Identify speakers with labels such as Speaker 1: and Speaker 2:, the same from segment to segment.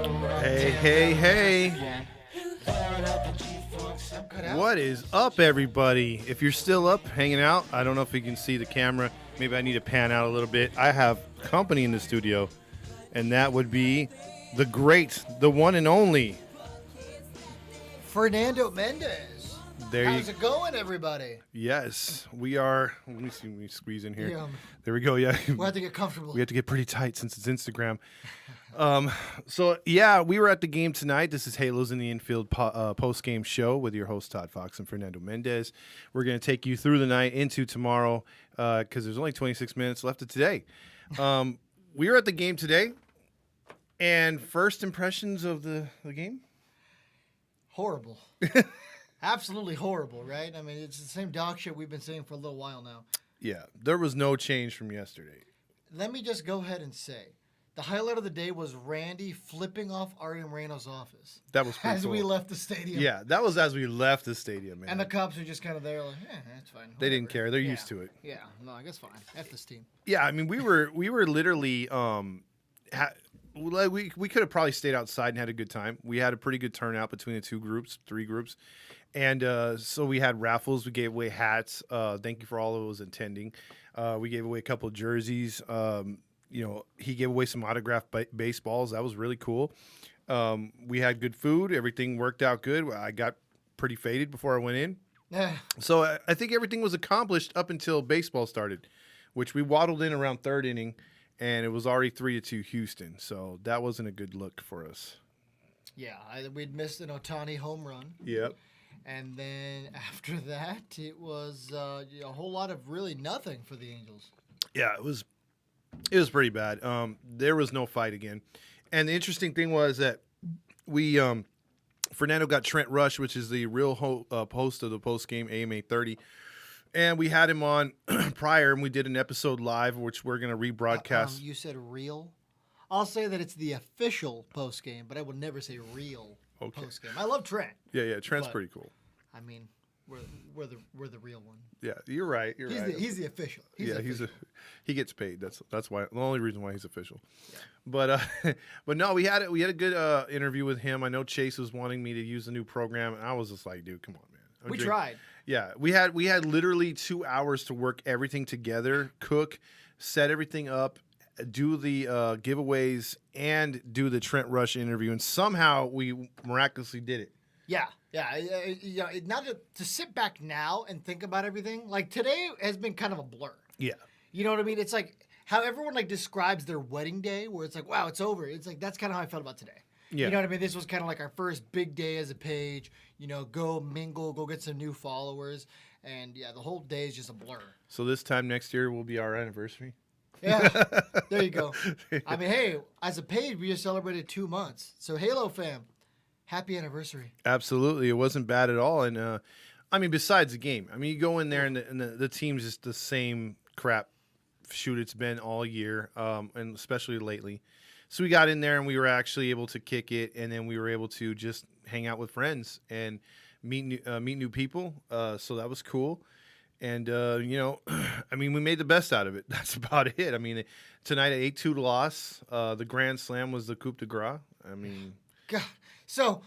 Speaker 1: Hey, hey, hey. What is up, everybody? If you're still up, hanging out, I don't know if you can see the camera. Maybe I need to pan out a little bit. I have company in the studio, and that would be the great, the one and only.
Speaker 2: Fernando Mendez. How's it going, everybody?
Speaker 1: Yes, we are. Let me see. Let me squeeze in here.
Speaker 2: Yeah.
Speaker 1: There we go. Yeah.
Speaker 2: We'll have to get comfortable.
Speaker 1: We have to get pretty tight since it's Instagram. So we were at the game tonight. This is Halos in the Infield post-game show with your host ToddFox and Fernando Mendez. We're going to take you through the night into tomorrow because there's only 26 minutes left of today. We were at the game today, and first impressions of the game?
Speaker 2: Horrible. Absolutely horrible, right? I mean, it's the same dog shit we've been saying for a little while now.
Speaker 1: Yeah, there was no change from yesterday.
Speaker 2: Let me just go ahead and say, the highlight of the day was Randy flipping off Artie Moreno's office.
Speaker 1: That was pretty
Speaker 2: as
Speaker 1: cool.
Speaker 2: we left the stadium.
Speaker 1: Yeah, that was as we left the stadium, man.
Speaker 2: And the cops were just kind of there like, that's fine.
Speaker 1: They didn't care. They're used to it.
Speaker 2: Yeah, no, I guess fine. F this team.
Speaker 1: Yeah, I mean, we were literally we could have probably stayed outside and had a good time. We had a pretty good turnout between the three groups. And so we had raffles. We gave away hats. Thank you for all of those attending. We gave away a couple of jerseys. He gave away some autographed baseballs. That was really cool. We had good food. Everything worked out good. I got pretty faded before I went in.
Speaker 2: Yeah.
Speaker 1: So I think everything was accomplished up until baseball started, which we waddled in around third inning, and it was already 3-2 Houston. So that wasn't a good look for us.
Speaker 2: Yeah, we'd missed an Ohtani home run.
Speaker 1: Yep.
Speaker 2: And then after that, it was a whole lot of really nothing for the Angels.
Speaker 1: Yeah, it was pretty bad. There was no fight again. And the interesting thing was that we Fernando got Trent Rush, which is the real host of the post-game AM 830. And we had him on prior, and we did an episode live, which we're going to rebroadcast.
Speaker 2: You said real? I'll say that it's the official post-game, but I will never say real post-game. I love Trent.
Speaker 1: Yeah, Trent's pretty cool.
Speaker 2: I mean, we're the real one.
Speaker 1: Yeah, you're right.
Speaker 2: He's the official.
Speaker 1: He gets paid. That's why the only reason why he's official.
Speaker 2: Yeah.
Speaker 1: But no, we had a good interview with him. I know Chase was wanting me to use the new program, and I was just like, dude, come on, man.
Speaker 2: We tried.
Speaker 1: Yeah, we had literally 2 hours to work everything together, cook, set everything up, do the giveaways, and do the Trent Rush interview, and somehow we miraculously did it.
Speaker 2: Yeah. Now to sit back now and think about everything, like today has been kind of a blur.
Speaker 1: Yeah.
Speaker 2: You know what I mean? It's like how everyone like describes their wedding day, where it's like, wow, it's over. It's like that's kind of how I felt about today.
Speaker 1: Yeah.
Speaker 2: You know what I mean? This was kind of like our first big day as a page. Go mingle, go get some new followers, and yeah, the whole day is just a blur.
Speaker 1: So this time next year will be our anniversary.
Speaker 2: Yeah, there you go. I mean, hey, as a page, we just celebrated 2 months. So Halo fam, happy anniversary.
Speaker 1: Absolutely. It wasn't bad at all. And, besides the game, you go in there and the team's just the same crap shoot it's been all year, and especially lately. So we got in there and we were actually able to kick it, and then we were able to just hang out with friends and meet new people. So that was cool. And, we made the best out of it. That's about it. Tonight, an 8-2 loss. The Grand Slam was the coup de grace.
Speaker 2: God. So,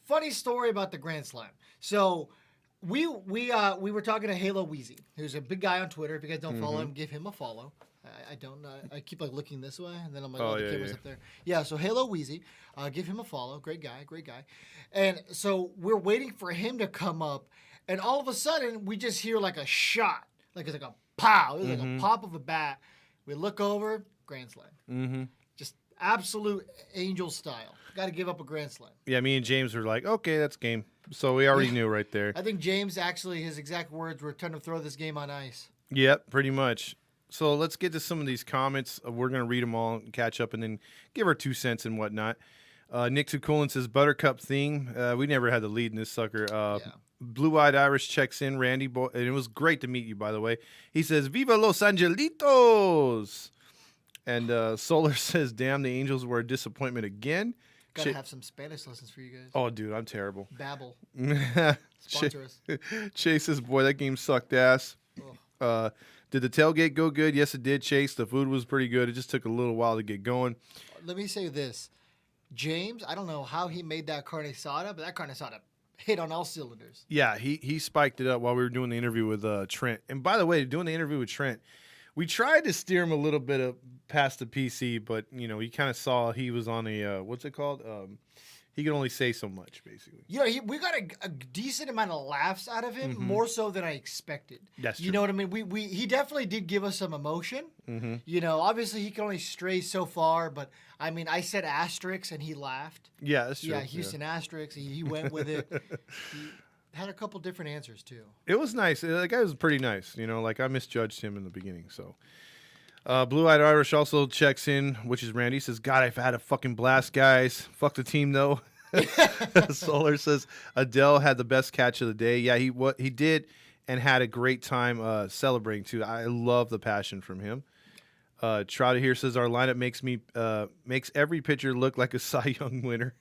Speaker 2: funny story about the Grand Slam. So, we were talking to Halo Weezy, who's a big guy on Twitter. If you guys don't follow him, give him a follow. I don't. I keep looking this way, and then I'm like, the camera's up there. Yeah. So Halo Weezy, give him a follow. Great guy. And so we're waiting for him to come up, and all of a sudden we just hear like a shot, like it's like a pow, it's like a pop of a bat. We look over, Grand Slam. Mm-hmm. Just absolute Angel style. Got to give up a Grand Slam.
Speaker 1: Yeah, me and James were like, okay, that's game. So we already knew right there.
Speaker 2: I think James actually, his exact words were trying to throw this game on ice.
Speaker 1: Yep, pretty much. So let's get to some of these comments. We're going to read them all and catch up and then give our 2 cents and whatnot. Nick Tukulin says, Buttercup theme. We never had the lead in this sucker. Blue-Eyed Irish checks in, Randy. And it was great to meet you, by the way. He says, Viva Los Angelitos! And Solar says, damn, the Angels were a disappointment again.
Speaker 2: Gotta have some Spanish lessons for you guys.
Speaker 1: Oh, dude, I'm terrible.
Speaker 2: Babble. Sponsor us.
Speaker 1: Chase says, boy, that game sucked ass.
Speaker 2: Oh.
Speaker 1: Did the tailgate go good? Yes, it did, Chase. The food was pretty good. It just took a little while to get going.
Speaker 2: Let me say this. James, I don't know how he made that carne asada, but that carne asada hit on all cylinders.
Speaker 1: Yeah, he spiked it up while we were doing the interview with Trent. And by the way, doing the interview with Trent, we tried to steer him a little bit past the PC, but he kind of saw he was on a what's it called? He can only say so much, basically.
Speaker 2: We got a decent amount of laughs out of him, more so than I expected.
Speaker 1: That's
Speaker 2: You
Speaker 1: true.
Speaker 2: know what I mean? He definitely did give us some emotion. Obviously he can only stray so far, but I mean, I said asterisks and he laughed.
Speaker 1: Yeah, that's true.
Speaker 2: Yeah, Houston asterisks. He went with it. He had a couple different answers too.
Speaker 1: It was nice. The guy was pretty nice. Like I misjudged him in the beginning. So, Blue Eyed Irish also checks in, which is Randy. He says, God, I've had a fucking blast, guys. Fuck the team, though. Solar says, Adele had the best catch of the day. Yeah, he did and had a great time celebrating, too. I love the passion from him. Trouty here says, our lineup makes every pitcher look like a Cy Young winner.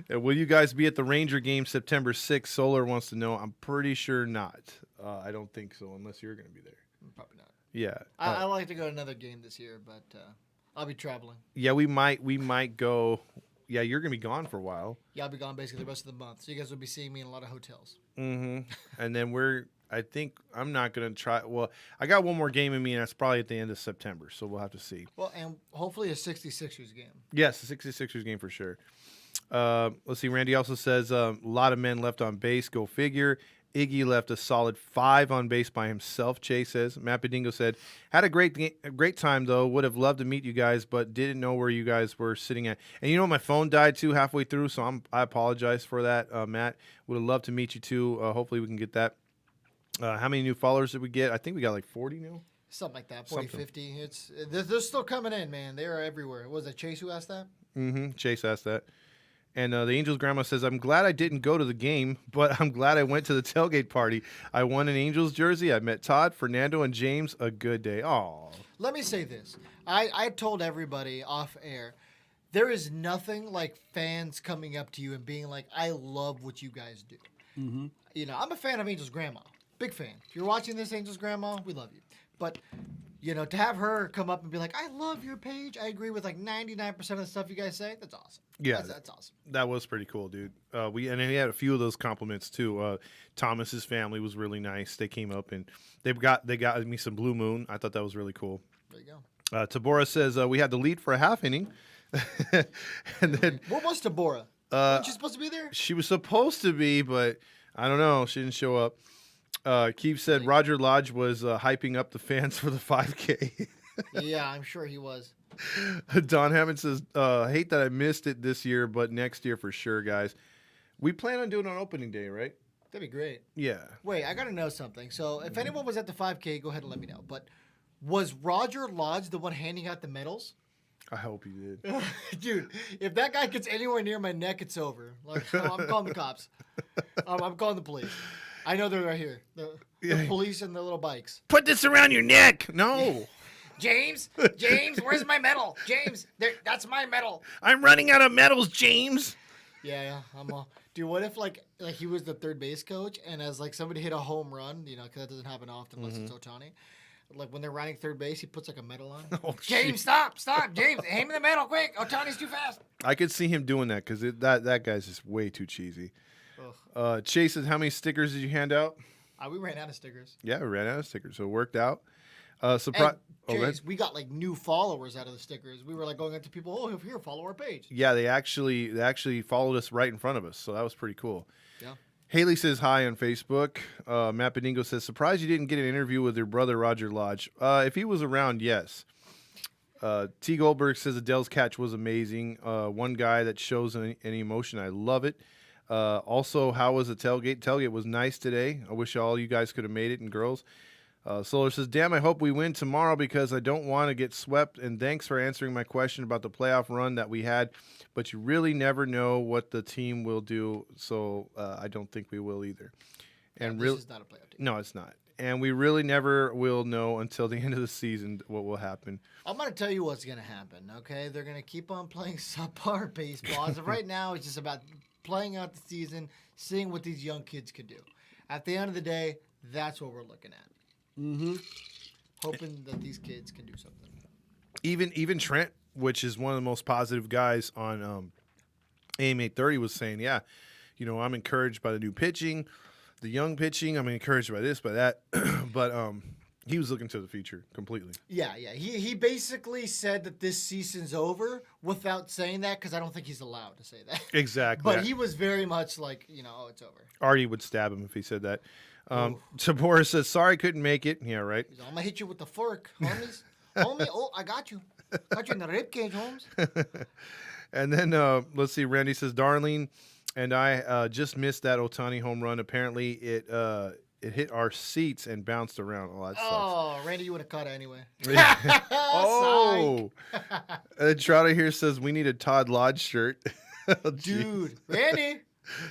Speaker 1: Will you guys be at the Ranger game September 6th? Solar wants to know. I'm pretty sure not. I don't think so, unless you're going to be there.
Speaker 2: Probably not.
Speaker 1: Yeah.
Speaker 2: I like to go to another game this year, but I'll be traveling.
Speaker 1: Yeah, we might go. Yeah, you're going to be gone for a while.
Speaker 2: Yeah, I'll be gone basically the rest of the month. So you guys will be seeing me in a lot of hotels.
Speaker 1: Mm-hmm. And then I think I'm not going to try. Well, I got one more game in me, and that's probably at the end of September. So we'll have to see.
Speaker 2: Well, and hopefully a 66ers game.
Speaker 1: Yes, the 66ers game for sure. Let's see. Randy also says a lot of men left on base. Go figure. Iggy left a solid 5 on base by himself, Chase says. Matt Bedingo said, had a great time, though. Would have loved to meet you guys, but didn't know where you guys were sitting at. And my phone died, too, halfway through, so I apologize for that, Matt. Would have loved to meet you, too. Hopefully we can get that. How many new followers did we get? I think we got like 40 now.
Speaker 2: Something like that, 40, 50. They're still coming in, man. They are everywhere. Was it Chase who asked that?
Speaker 1: Mm-hmm. Chase asked that. And the Angels grandma says, I'm glad I didn't go to the game, but I'm glad I went to the tailgate party. I won an Angels jersey. I met Todd, Fernando, and James. A good day. Aw.
Speaker 2: Let me say this. I told everybody off air, there is nothing like fans coming up to you and being like, I love what you guys do. Mm-hmm. I'm a fan of Angels grandma. Big fan. If you're watching this, Angels grandma, we love you. But to have her come up and be like, I love your page. I agree with like 99% of the stuff you guys say. That's awesome.
Speaker 1: Yeah,
Speaker 2: that's awesome.
Speaker 1: That was pretty cool, dude. And he had a few of those compliments too. Thomas's family was really nice. They came up and they got me some Blue Moon. I thought that was really cool.
Speaker 2: There you go.
Speaker 1: Tabora says we had the lead for a half inning, and then
Speaker 2: where was Tabora? Wasn't she supposed to be there?
Speaker 1: She was supposed to be, but I don't know. She didn't show up. Keith said Roger Lodge was hyping up the fans for the 5K.
Speaker 2: Yeah, I'm sure he was.
Speaker 1: Don Hammond says, hate that I missed it this year, but next year for sure, guys. We plan on doing it on opening day, right?
Speaker 2: That'd be great.
Speaker 1: Yeah.
Speaker 2: Wait, I got to know something. So if anyone was at the 5K, go ahead and let me know. But was Roger Lodge the one handing out the medals?
Speaker 1: I hope he did.
Speaker 2: Dude, if that guy gets anywhere near my neck, it's over. Like, I'm calling the cops. I'm calling the police. I know they're right here. The police and the little bikes.
Speaker 1: Put this around your neck. No.
Speaker 2: James, where's my medal? James, that's my medal.
Speaker 1: I'm running out of medals, James.
Speaker 2: Yeah. Dude, what if like he was the third base coach and as like somebody hit a home run, because that doesn't happen often unless it's Ohtani. Like when they're running third base, he puts like a medal on.
Speaker 1: Oh,
Speaker 2: James, stop, James, hand me the medal quick. Ohtani's too fast.
Speaker 1: I could see him doing that because that guy's just way too cheesy. Chase says, how many stickers did you hand out?
Speaker 2: We ran out of stickers.
Speaker 1: Yeah, we ran out of stickers, so it worked out.
Speaker 2: Chase, we got like new followers out of the stickers. We were like going up to people, oh, here, follow our page.
Speaker 1: Yeah, they actually followed us right in front of us, so that was pretty cool.
Speaker 2: Yeah.
Speaker 1: Haley says hi on Facebook. Matt Bedingo says, surprised you didn't get an interview with your brother Roger Lodge. If he was around, yes. T. Goldberg says Adele's catch was amazing. One guy that shows any emotion. I love it. Also, how was the tailgate? Tailgate was nice today. I wish all you guys could have made it, and girls. Solar says, damn, I hope we win tomorrow because I don't want to get swept. And thanks for answering my question about the playoff run that we had. But you really never know what the team will do, so I don't think we will either. And
Speaker 2: this is not a playoff team.
Speaker 1: No, it's not. And we really never will know until the end of the season what will happen.
Speaker 2: I'm going to tell you what's going to happen, okay? They're going to keep on playing subpar baseball. As of right now, it's just about playing out the season, seeing what these young kids can do. At the end of the day, that's what we're looking at. Mm-hmm. Hoping that these kids can do something.
Speaker 1: Even Trent, which is one of the most positive guys on AM 830, was saying, yeah, I'm encouraged by the new pitching, the young pitching. I'm encouraged by this, by that. But he was looking to the future completely.
Speaker 2: Yeah. He basically said that this season's over without saying that because I don't think he's allowed to say that.
Speaker 1: Exactly.
Speaker 2: But he was very much like, oh, it's over.
Speaker 1: Artie would stab him if he said that. Tabor says, sorry, couldn't make it. Yeah, right.
Speaker 2: He's like, I'm going to hit you with the fork, homies. Homie, I got you. Got you in the ribcage, Holmes.
Speaker 1: And then, let's see, Randy says, Darlene and I just missed that Ohtani home run. Apparently, it hit our seats and bounced around. Oh, that sucks.
Speaker 2: Oh, Randy, you would have caught it anyway.
Speaker 1: Oh. And Trotter here says, we need a Todd Lodge shirt.
Speaker 2: Dude, Randy,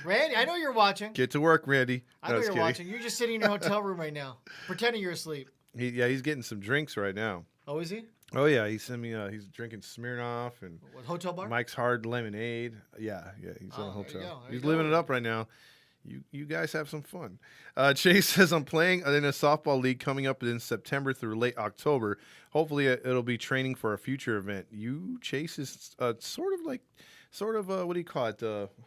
Speaker 2: I know you're watching.
Speaker 1: Get to work, Randy.
Speaker 2: I know you're watching. You're just sitting in your hotel room right now, pretending you're asleep.
Speaker 1: He's getting some drinks right now.
Speaker 2: Oh, is he?
Speaker 1: Oh, yeah. He sent me, he's drinking Smirnoff and
Speaker 2: What, hotel bar?
Speaker 1: Mike's Hard Lemonade. Yeah. He's on a hotel.
Speaker 2: There
Speaker 1: He's
Speaker 2: you
Speaker 1: living
Speaker 2: go.
Speaker 1: it up right now. You guys have some fun. Chase says, I'm playing in a softball league coming up in September through late October. Hopefully it'll be training for a future event. Chase is sort of what do you call it?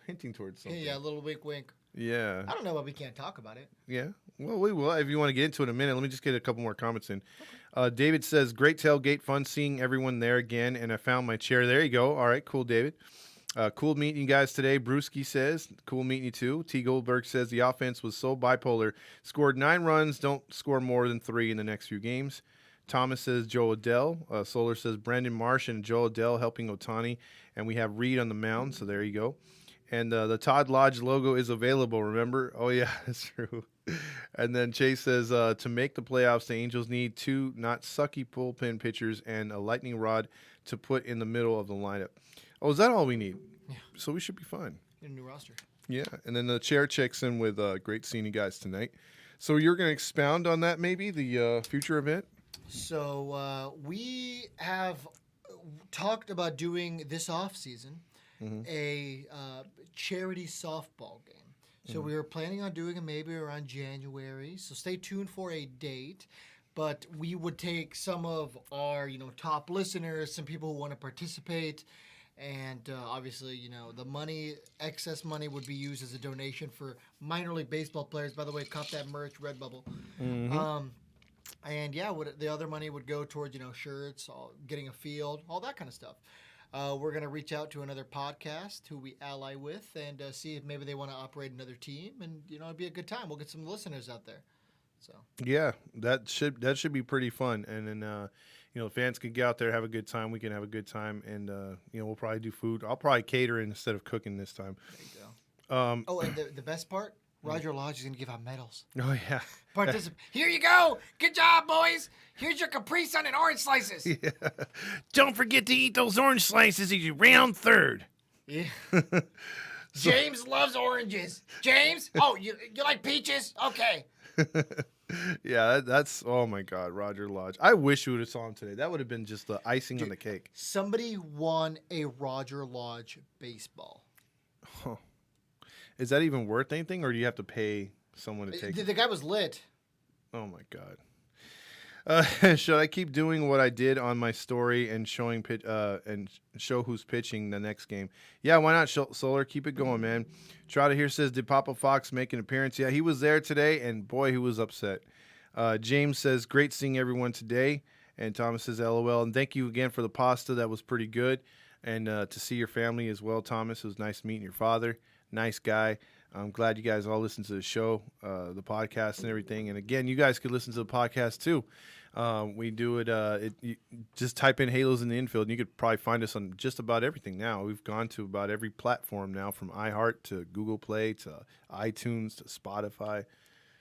Speaker 1: Hinting towards something.
Speaker 2: Yeah, a little wink.
Speaker 1: Yeah.
Speaker 2: I don't know why we can't talk about it.
Speaker 1: Yeah. Well, we will. If you want to get into it in a minute, let me just get a couple more comments in. David says, great tailgate, fun seeing everyone there again, and I found my chair. There you go. All right, cool, David. Cool meeting you guys today. Brewski says, cool meeting you too. T. Goldberg says, the offense was so bipolar. Scored 9 runs, don't score more than 3 in the next few games. Thomas says, Joe Adell. Solar says, Brandon Marsh and Joe Adell helping Ohtani. And we have Reed on the mound, so there you go. And the Todd Lodge logo is available, remember? Oh, yeah, that's true. And then Chase says, to make the playoffs, the Angels need 2 not sucky bullpen pitchers and a lightning rod to put in the middle of the lineup. Oh, is that all we need?
Speaker 2: Yeah.
Speaker 1: So we should be fine.
Speaker 2: Get a new roster.
Speaker 1: Yeah, and then the chair checks in with great seeing you guys tonight. So you're going to expound on that maybe, the future event?
Speaker 2: So we have talked about doing this off season a charity softball game. So we were planning on doing it maybe around January. So stay tuned for a date. But we would take some of our, top listeners, some people who want to participate, and obviously, the excess money would be used as a donation for minor league baseball players. By the way, cop that merch, Redbubble. And yeah, the other money would go towards, shirts, getting a field, all that kind of stuff. We're going to reach out to another podcast who we ally with and see if maybe they want to operate another team. And, it'd be a good time. We'll get some listeners out there. So
Speaker 1: yeah, that should be pretty fun. And then, fans can get out there, have a good time. We can have a good time. And, we'll probably do food. I'll probably cater instead of cooking this time.
Speaker 2: There you go. And the best part, Roger Lodge is going to give out medals.
Speaker 1: Oh, yeah.
Speaker 2: Here you go. Good job, boys. Here's your Capri Sun and orange slices.
Speaker 1: Yeah. Don't forget to eat those orange slices as you round third.
Speaker 2: Yeah. James loves oranges. James? Oh, you like peaches? Okay.
Speaker 1: Yeah, that's oh my God, Roger Lodge. I wish you would have saw him today. That would have been just the icing on the cake.
Speaker 2: Somebody won a Roger Lodge baseball.
Speaker 1: Huh. Is that even worth anything, or do you have to pay someone to take it?
Speaker 2: The guy was lit.
Speaker 1: Oh my God. Should I keep doing what I did on my story and showing and show who's pitching the next game? Yeah, why not, Solar? Keep it going, man. Trotter here says, did Papa Fox make an appearance? Yeah, he was there today, and boy, he was upset. James says, great seeing everyone today. And Thomas says, LOL. And thank you again for the pasta. That was pretty good. And to see your family as well, Thomas. It was nice meeting your father. Nice guy. I'm glad you guys all listen to the show, the podcast and everything. And again, you guys could listen to the podcast too. We do it. You just type in Halos in the Infield, and you could probably find us on just about everything now. We've gone to about every platform now, from iHeart to Google Play to iTunes to Spotify.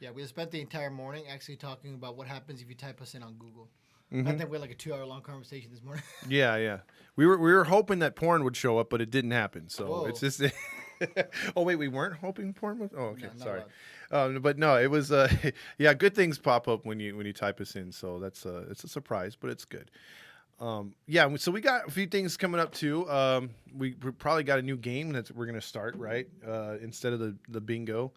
Speaker 2: Yeah, we spent the entire morning actually talking about what happens if you type us in on Google. I think we had like a 2-hour-long conversation this morning.
Speaker 1: Yeah. We were hoping that porn would show up, but it didn't happen. So
Speaker 2: Whoa.
Speaker 1: It's just. Oh wait, we weren't hoping porn was. Oh, okay,
Speaker 2: No,
Speaker 1: sorry. But no, it was. Yeah, good things pop up when you type us in. So that's it's a surprise, but it's good. Yeah, so we got a few things coming up too. We probably got a new game that we're gonna start, right? Instead of the bingo,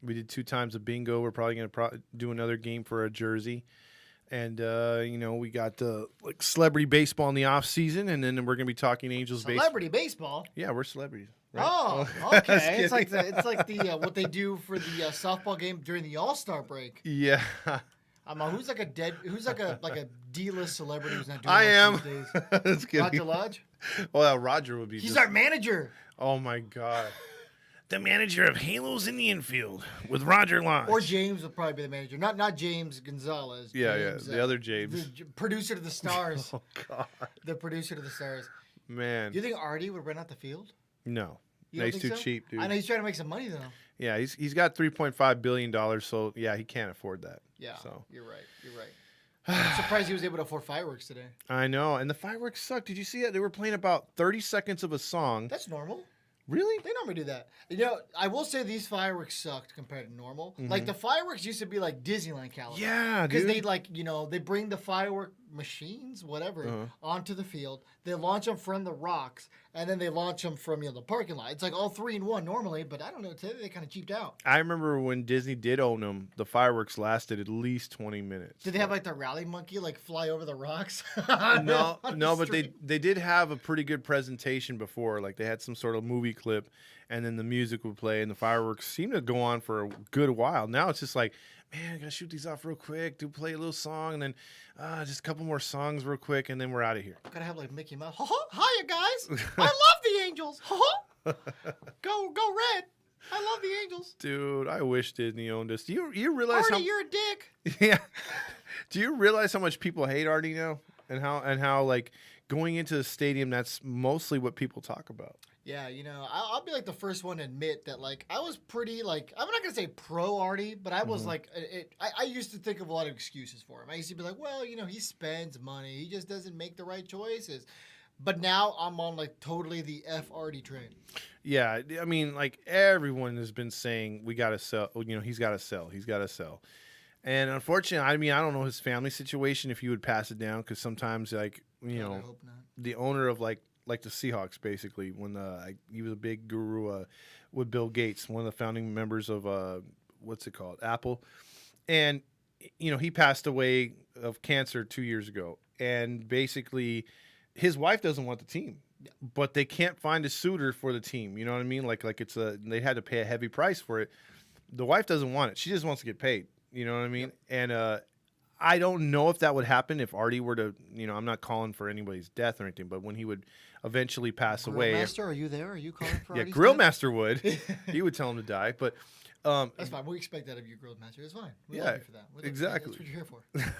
Speaker 1: we did 2 times the bingo. We're probably gonna do another game for a jersey. And we got like celebrity baseball in the off season, and then we're gonna be talking Angels baseball.
Speaker 2: Celebrity baseball.
Speaker 1: Yeah, we're celebrities. Right?
Speaker 2: Oh, okay. It's like the what they do for the softball game during the All-Star break.
Speaker 1: Yeah.
Speaker 2: Who's like a D-list celebrity who's not doing
Speaker 1: I
Speaker 2: much
Speaker 1: am.
Speaker 2: these days?
Speaker 1: That's kidding.
Speaker 2: Roger Lodge.
Speaker 1: Well, Roger would be.
Speaker 2: He's our manager.
Speaker 1: Oh my God. The manager of Halos in the infield with Roger Lodge.
Speaker 2: Or James would probably be the manager. Not James Gonzalez.
Speaker 1: Yeah,
Speaker 2: James,
Speaker 1: the other James.
Speaker 2: The producer to the Stars.
Speaker 1: Oh God.
Speaker 2: The producer to the Stars.
Speaker 1: Man.
Speaker 2: Do you think Artie would rent out the field?
Speaker 1: No.
Speaker 2: You
Speaker 1: No,
Speaker 2: don't
Speaker 1: he's
Speaker 2: think
Speaker 1: too
Speaker 2: so?
Speaker 1: cheap, dude.
Speaker 2: I know he's trying to make some money though.
Speaker 1: Yeah, he's got $3.5 billion, so yeah, he can't afford that.
Speaker 2: Yeah,
Speaker 1: so
Speaker 2: you're right. I'm surprised he was able to afford fireworks today.
Speaker 1: I know, and the fireworks suck. Did you see it? They were playing about 30 seconds of a song.
Speaker 2: That's normal.
Speaker 1: Really?
Speaker 2: They normally do that. You know, I will say these fireworks sucked compared to normal. Like the fireworks used to be like Disneyland caliber.
Speaker 1: Yeah, dude.
Speaker 2: Because they bring the firework machines, whatever, onto the field. They launch them from the rocks, and then they launch them from the parking lot. It's like all 3 in 1 normally, but I don't know. Today they kind of cheaped out.
Speaker 1: I remember when Disney did own them, the fireworks lasted at least 20 minutes.
Speaker 2: Did they have like the rally monkey like fly over the rocks?
Speaker 1: No, but they did have a pretty good presentation before. Like they had some sort of movie clip, and then the music would play, and the fireworks seemed to go on for a good while. Now it's just like, man, I gotta shoot these off real quick, play a little song, and then just a couple more songs real quick, and then we're out of here.
Speaker 2: Gotta have like Mickey Mouse. Hiya guys, I love the Angels. Go Red. I love the Angels.
Speaker 1: Dude, I wish Disney owned us. Do you realize
Speaker 2: Artie, you're a dick.
Speaker 1: Yeah. Do you realize how much people hate Artie now, and how like going into the stadium, that's mostly what people talk about.
Speaker 2: Yeah, I'll be like the first one to admit that like I was pretty like I'm not gonna say pro Artie, but I was like I used to think of a lot of excuses for him. I used to be like, well, he spends money, he just doesn't make the right choices. But now I'm on like totally the F Artie train. Yeah,
Speaker 1: I mean, like everyone has been saying we gotta sell. He's gotta sell. And unfortunately, I mean, I don't know his family situation if he would pass it down, because sometimes like
Speaker 2: I hope not.
Speaker 1: The owner of like the Seahawks, basically, when he was a big guru with Bill Gates, one of the founding members of what's it called, Apple, and he passed away of cancer 2 years ago, and basically his wife doesn't want the team, but they can't find a suitor for the team. You know what I mean? Like they had to pay a heavy price for it. The wife doesn't want it; she just wants to get paid. You know what I mean? Yep. And I don't know if that would happen if Artie were to, I'm not calling for anybody's death or anything, but when he would eventually pass away.
Speaker 2: Master, are you there? Are you calling for Artie's
Speaker 1: Grill
Speaker 2: death?
Speaker 1: Master would. He would tell him to die, but
Speaker 2: that's fine. We expect that of you, Grill Master. It's fine. We love you for that.
Speaker 1: Exactly.
Speaker 2: That's what you're here for.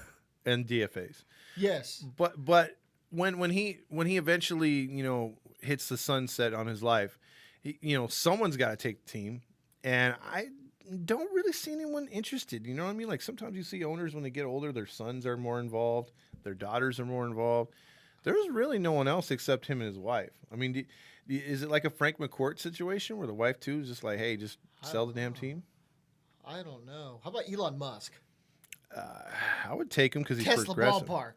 Speaker 1: And DFAs.
Speaker 2: Yes.
Speaker 1: But when he eventually, hits the sunset on his life, someone's got to take the team, and I don't really see anyone interested. You know what I mean? Like sometimes you see owners when they get older, their sons are more involved, their daughters are more involved. There's really no one else except him and his wife. I mean, is it like a Frank McCourt situation where the wife too is just like, hey, just sell the damn team?
Speaker 2: I don't know. How about Elon Musk?
Speaker 1: I would take him because he's
Speaker 2: Tesla
Speaker 1: progressive.
Speaker 2: Ballpark.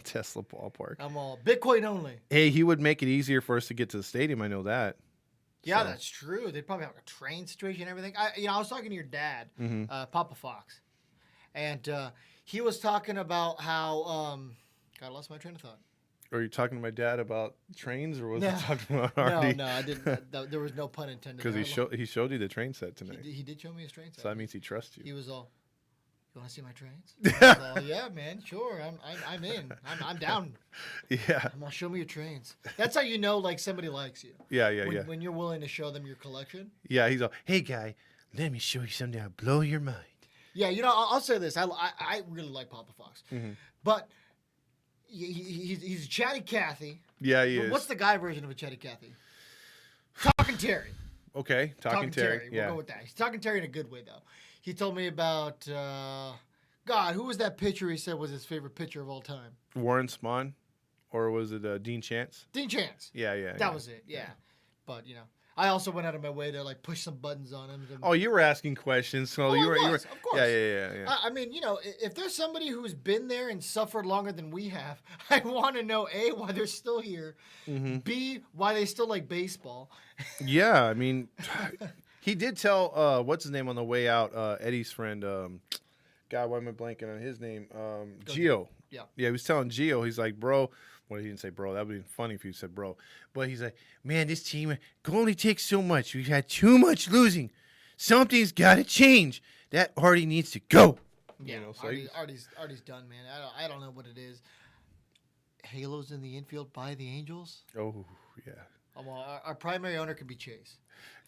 Speaker 1: Tesla Ballpark.
Speaker 2: I'm all Bitcoin only.
Speaker 1: Hey, he would make it easier for us to get to the stadium. I know that.
Speaker 2: Yeah, that's true. They'd probably have a train situation and everything. I was talking to your dad, Papa Fox, and he was talking about how God, I lost my train of thought.
Speaker 1: Are you talking to my dad about trains, or was he talking about Artie?
Speaker 2: No, I didn't. There was no pun intended.
Speaker 1: Because he showed you the train set tonight.
Speaker 2: He did show me his train set.
Speaker 1: So that means he trusts you.
Speaker 2: He was all, "You want to see my trains?" I was all, yeah, man, sure. I'm in. I'm down.
Speaker 1: Yeah.
Speaker 2: I'm gonna show me your trains. That's how you know like somebody likes you.
Speaker 1: Yeah.
Speaker 2: When you're willing to show them your collection.
Speaker 1: Yeah, he's all, hey guy, let me show you something that'll blow your mind.
Speaker 2: Yeah, I'll say this. I really like Papa Fox, but he's a chatty Cathy.
Speaker 1: Yeah, he is.
Speaker 2: What's the guy version of a chatty Cathy? Talking Terry.
Speaker 1: Okay, talking Terry.
Speaker 2: We'll go with that. He's talking Terry in a good way though. He told me about God. Who was that pitcher? He said was his favorite pitcher of all time.
Speaker 1: Warren Spahn, or was it Dean Chance?
Speaker 2: Dean Chance.
Speaker 1: Yeah.
Speaker 2: That was it. Yeah. But I also went out of my way to like push some buttons on him.
Speaker 1: Oh, you were asking questions. So you were,
Speaker 2: of course.
Speaker 1: Yeah.
Speaker 2: I mean, if there's somebody who's been there and suffered longer than we have, I want to know A, why they're still here, B, why they still like baseball.
Speaker 1: Yeah, I mean, he did tell what's his name on the way out, Eddie's friend, God, why am I blanking on his name? Gio.
Speaker 2: Yeah.
Speaker 1: Yeah, he was telling Gio, he's like, bro. Well, he didn't say bro. That would be funny if he said bro. But he's like, man, this team can only take so much. We've had too much losing. Something's got to change. That Artie needs to go.
Speaker 2: Yeah,
Speaker 1: You know, so
Speaker 2: Artie's done, man. I don't know what it is. Halo's in the infield by the Angels.
Speaker 1: Oh, yeah.
Speaker 2: Our primary owner could be Chase.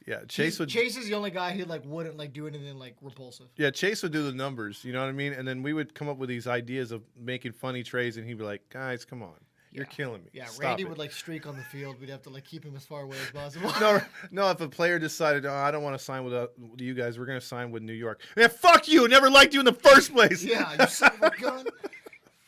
Speaker 1: Yeah, Chase
Speaker 2: is the only guy who wouldn't do anything repulsive.
Speaker 1: Yeah, Chase would do the numbers, you know what I mean? And then we would come up with these ideas of making funny trades, and he'd be like, guys, come on. You're killing me.
Speaker 2: Yeah,
Speaker 1: Stop
Speaker 2: Randy
Speaker 1: it.
Speaker 2: would streak on the field. We'd have to keep him as far away as possible.
Speaker 1: No. If a player decided, oh, I don't want to sign with you guys, we're gonna sign with New York. Yeah, fuck you. Never liked you in the first place.
Speaker 2: Yeah, you son of a gun.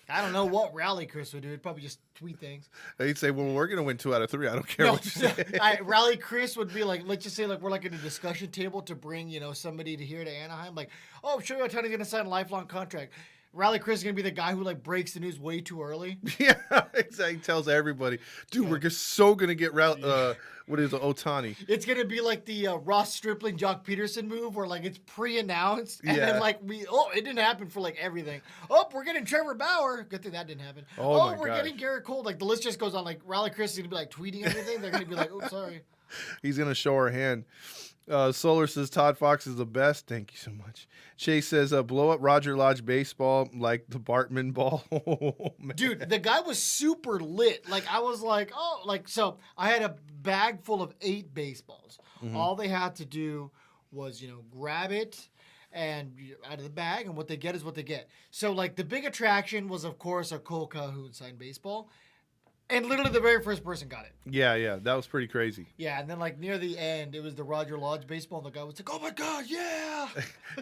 Speaker 2: I don't know what Rally Chris would do. He'd probably just tweet things.
Speaker 1: He'd say, well, we're gonna win 2 out of 3. I don't care what you say.
Speaker 2: Rally Chris would be let's just say we're in a discussion table to bring somebody to here to Anaheim. Oh, I'm sure Ohtani's gonna sign a lifelong contract. Rally Chris is going to be the guy who breaks the news way too early.
Speaker 1: Yeah, exactly. He tells everybody, dude, we're just so going to get what is it, Ohtani.
Speaker 2: It's going to be like the Ross Stripling, Jock Peterson move where it's pre-announced. And then it didn't happen for everything. Oh, we're getting Trevor Bauer. Good thing that didn't happen.
Speaker 1: Oh,
Speaker 2: we're getting Garrett Cole. The list just goes on. Rally Chris is going to be tweeting everything. They're going to be oh, sorry.
Speaker 1: He's going to show our hand. Solar says ToddFox is the best. Thank you so much. Chase says blow up Roger Lodge baseball like the Bartman ball. Oh,
Speaker 2: dude, the guy was super lit. I was so I had a bag full of 8 baseballs. Mm-hmm. All they had to do was grab it and out of the bag, and what they get is what they get. So the big attraction was of course a Cole Calhoun signed baseball. And literally the very first person got it.
Speaker 1: Yeah. That was pretty crazy.
Speaker 2: Yeah, and then near the end, it was the Roger Lodge baseball, and the guy was like, oh my God, yeah!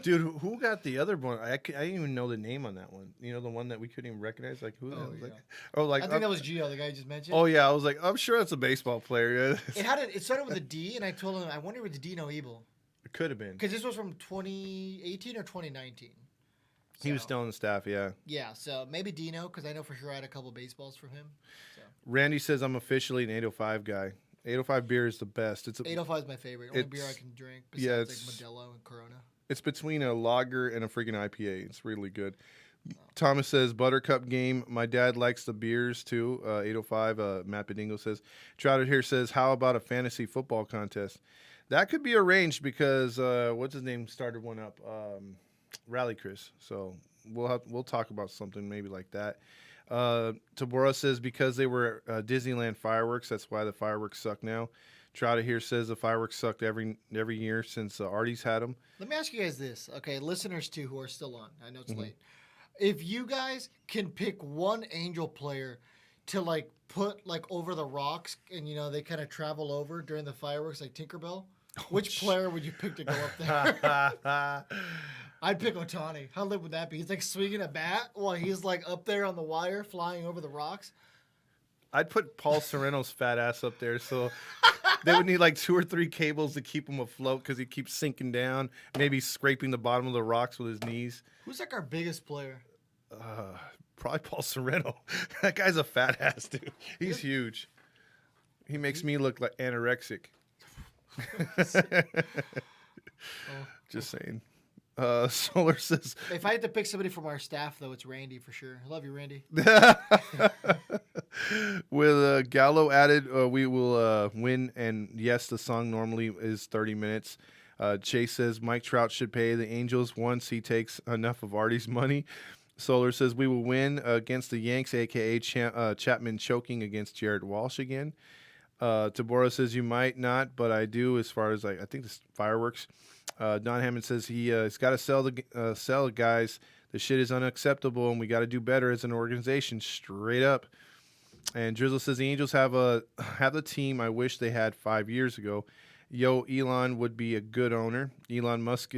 Speaker 1: Dude, who got the other one? I didn't even know the name on that one. The one that we couldn't even recognize? Who?
Speaker 2: I think that was Gio, the guy you just mentioned.
Speaker 1: Oh, yeah. I was like, I'm sure that's a baseball player.
Speaker 2: It started with a D, and I told him, I wonder if it's Dino Ebel.
Speaker 1: It could have been.
Speaker 2: Because this was from 2018 or 2019.
Speaker 1: He was still on the staff, yeah.
Speaker 2: Yeah, so maybe Dino, because I know for sure I had a couple baseballs from him. So.
Speaker 1: Randy says I'm officially an 805 guy. 805 beer is the best.
Speaker 2: 805 is my favorite. Only beer I can drink besides Modelo and Corona.
Speaker 1: It's between a lager and a freaking IPA. It's really good. Oh. Thomas says Buttercup game. My dad likes the beers too. 805. Matt Bedingo says. Trouter here says, how about a fantasy football contest? That could be arranged because what's his name started one up. Rally Chris. So we'll talk about something maybe like that. Tabora says because they were Disneyland fireworks, that's why the fireworks suck now. Trouter here says the fireworks sucked every year since Artie's had them.
Speaker 2: Let me ask you guys this, okay, listeners too who are still on. I know it's late. If you guys can pick one Angel player to put over the rocks and they kind of travel over during the fireworks like Tinkerbell, which player would you pick to go up there? I'd pick Ohtani. How lit would that be? He's swinging a bat while he's up there on the wire flying over the rocks.
Speaker 1: I'd put Paul Sereno's fat ass up there, so they would need 2 or 3 cables to keep him afloat because he keeps sinking down, maybe scraping the bottom of the rocks with his knees.
Speaker 2: Who's our biggest player?
Speaker 1: Probably Paul Sereno. That guy's a fat ass, dude. He's huge. He makes me look like anorexic. Just saying. Solar says,
Speaker 2: if I had to pick somebody from our staff, though, it's Randy for sure. I love you, Randy.
Speaker 1: With Gallo added, we will win. And yes, the song normally is 30 minutes. Chase says Mike Trout should pay the Angels once he takes enough of Artie's money. Solar says we will win against the Yanks, a.k.a. Chapman choking against Jared Walsh again. Tabora says you might not, but I do as far as I think this fireworks. Don Hammond says he's got to sell guys. The shit is unacceptable, and we got to do better as an organization, straight up. And Drizzle says the Angels have the team I wish they had 5 years ago. Yo, Elon would be a good owner. Elon Musk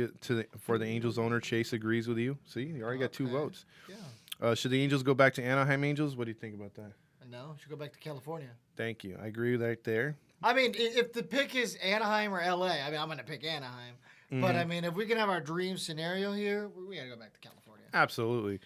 Speaker 1: for the Angels owner. Chase agrees with you. See, you already got 2 votes. Yeah. Should the Angels go back to Anaheim Angels? What do you think about that?
Speaker 2: No, should go back to California.
Speaker 1: Thank you. I agree with that there.
Speaker 2: I mean, if the pick is Anaheim or LA, I'm going to pick Anaheim. Mm-hmm. But, if we can have our dream scenario here, we got to go back to California.
Speaker 1: Absolutely.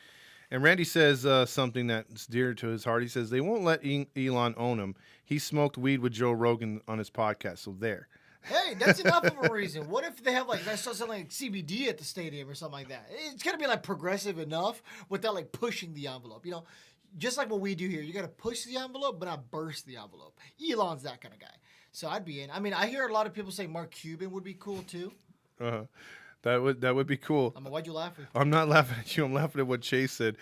Speaker 1: And Randy says something that's dear to his heart. He says they won't let Elon own him. He smoked weed with Joe Rogan on his podcast, so there.
Speaker 2: Hey, that's enough of a reason. What if they have like I saw something like CBD at the stadium or something like that? It's gotta be like progressive enough without like pushing the envelope. You know, just like what we do here. You gotta push the envelope, but not burst the envelope. Elon's that kind of guy, so I'd be in. I mean, I hear a lot of people say Mark Cuban would be cool too.
Speaker 1: Uh-huh. That would be cool.
Speaker 2: I mean, why'd you laugh?
Speaker 1: I'm not laughing at you. I'm laughing at what Chase said.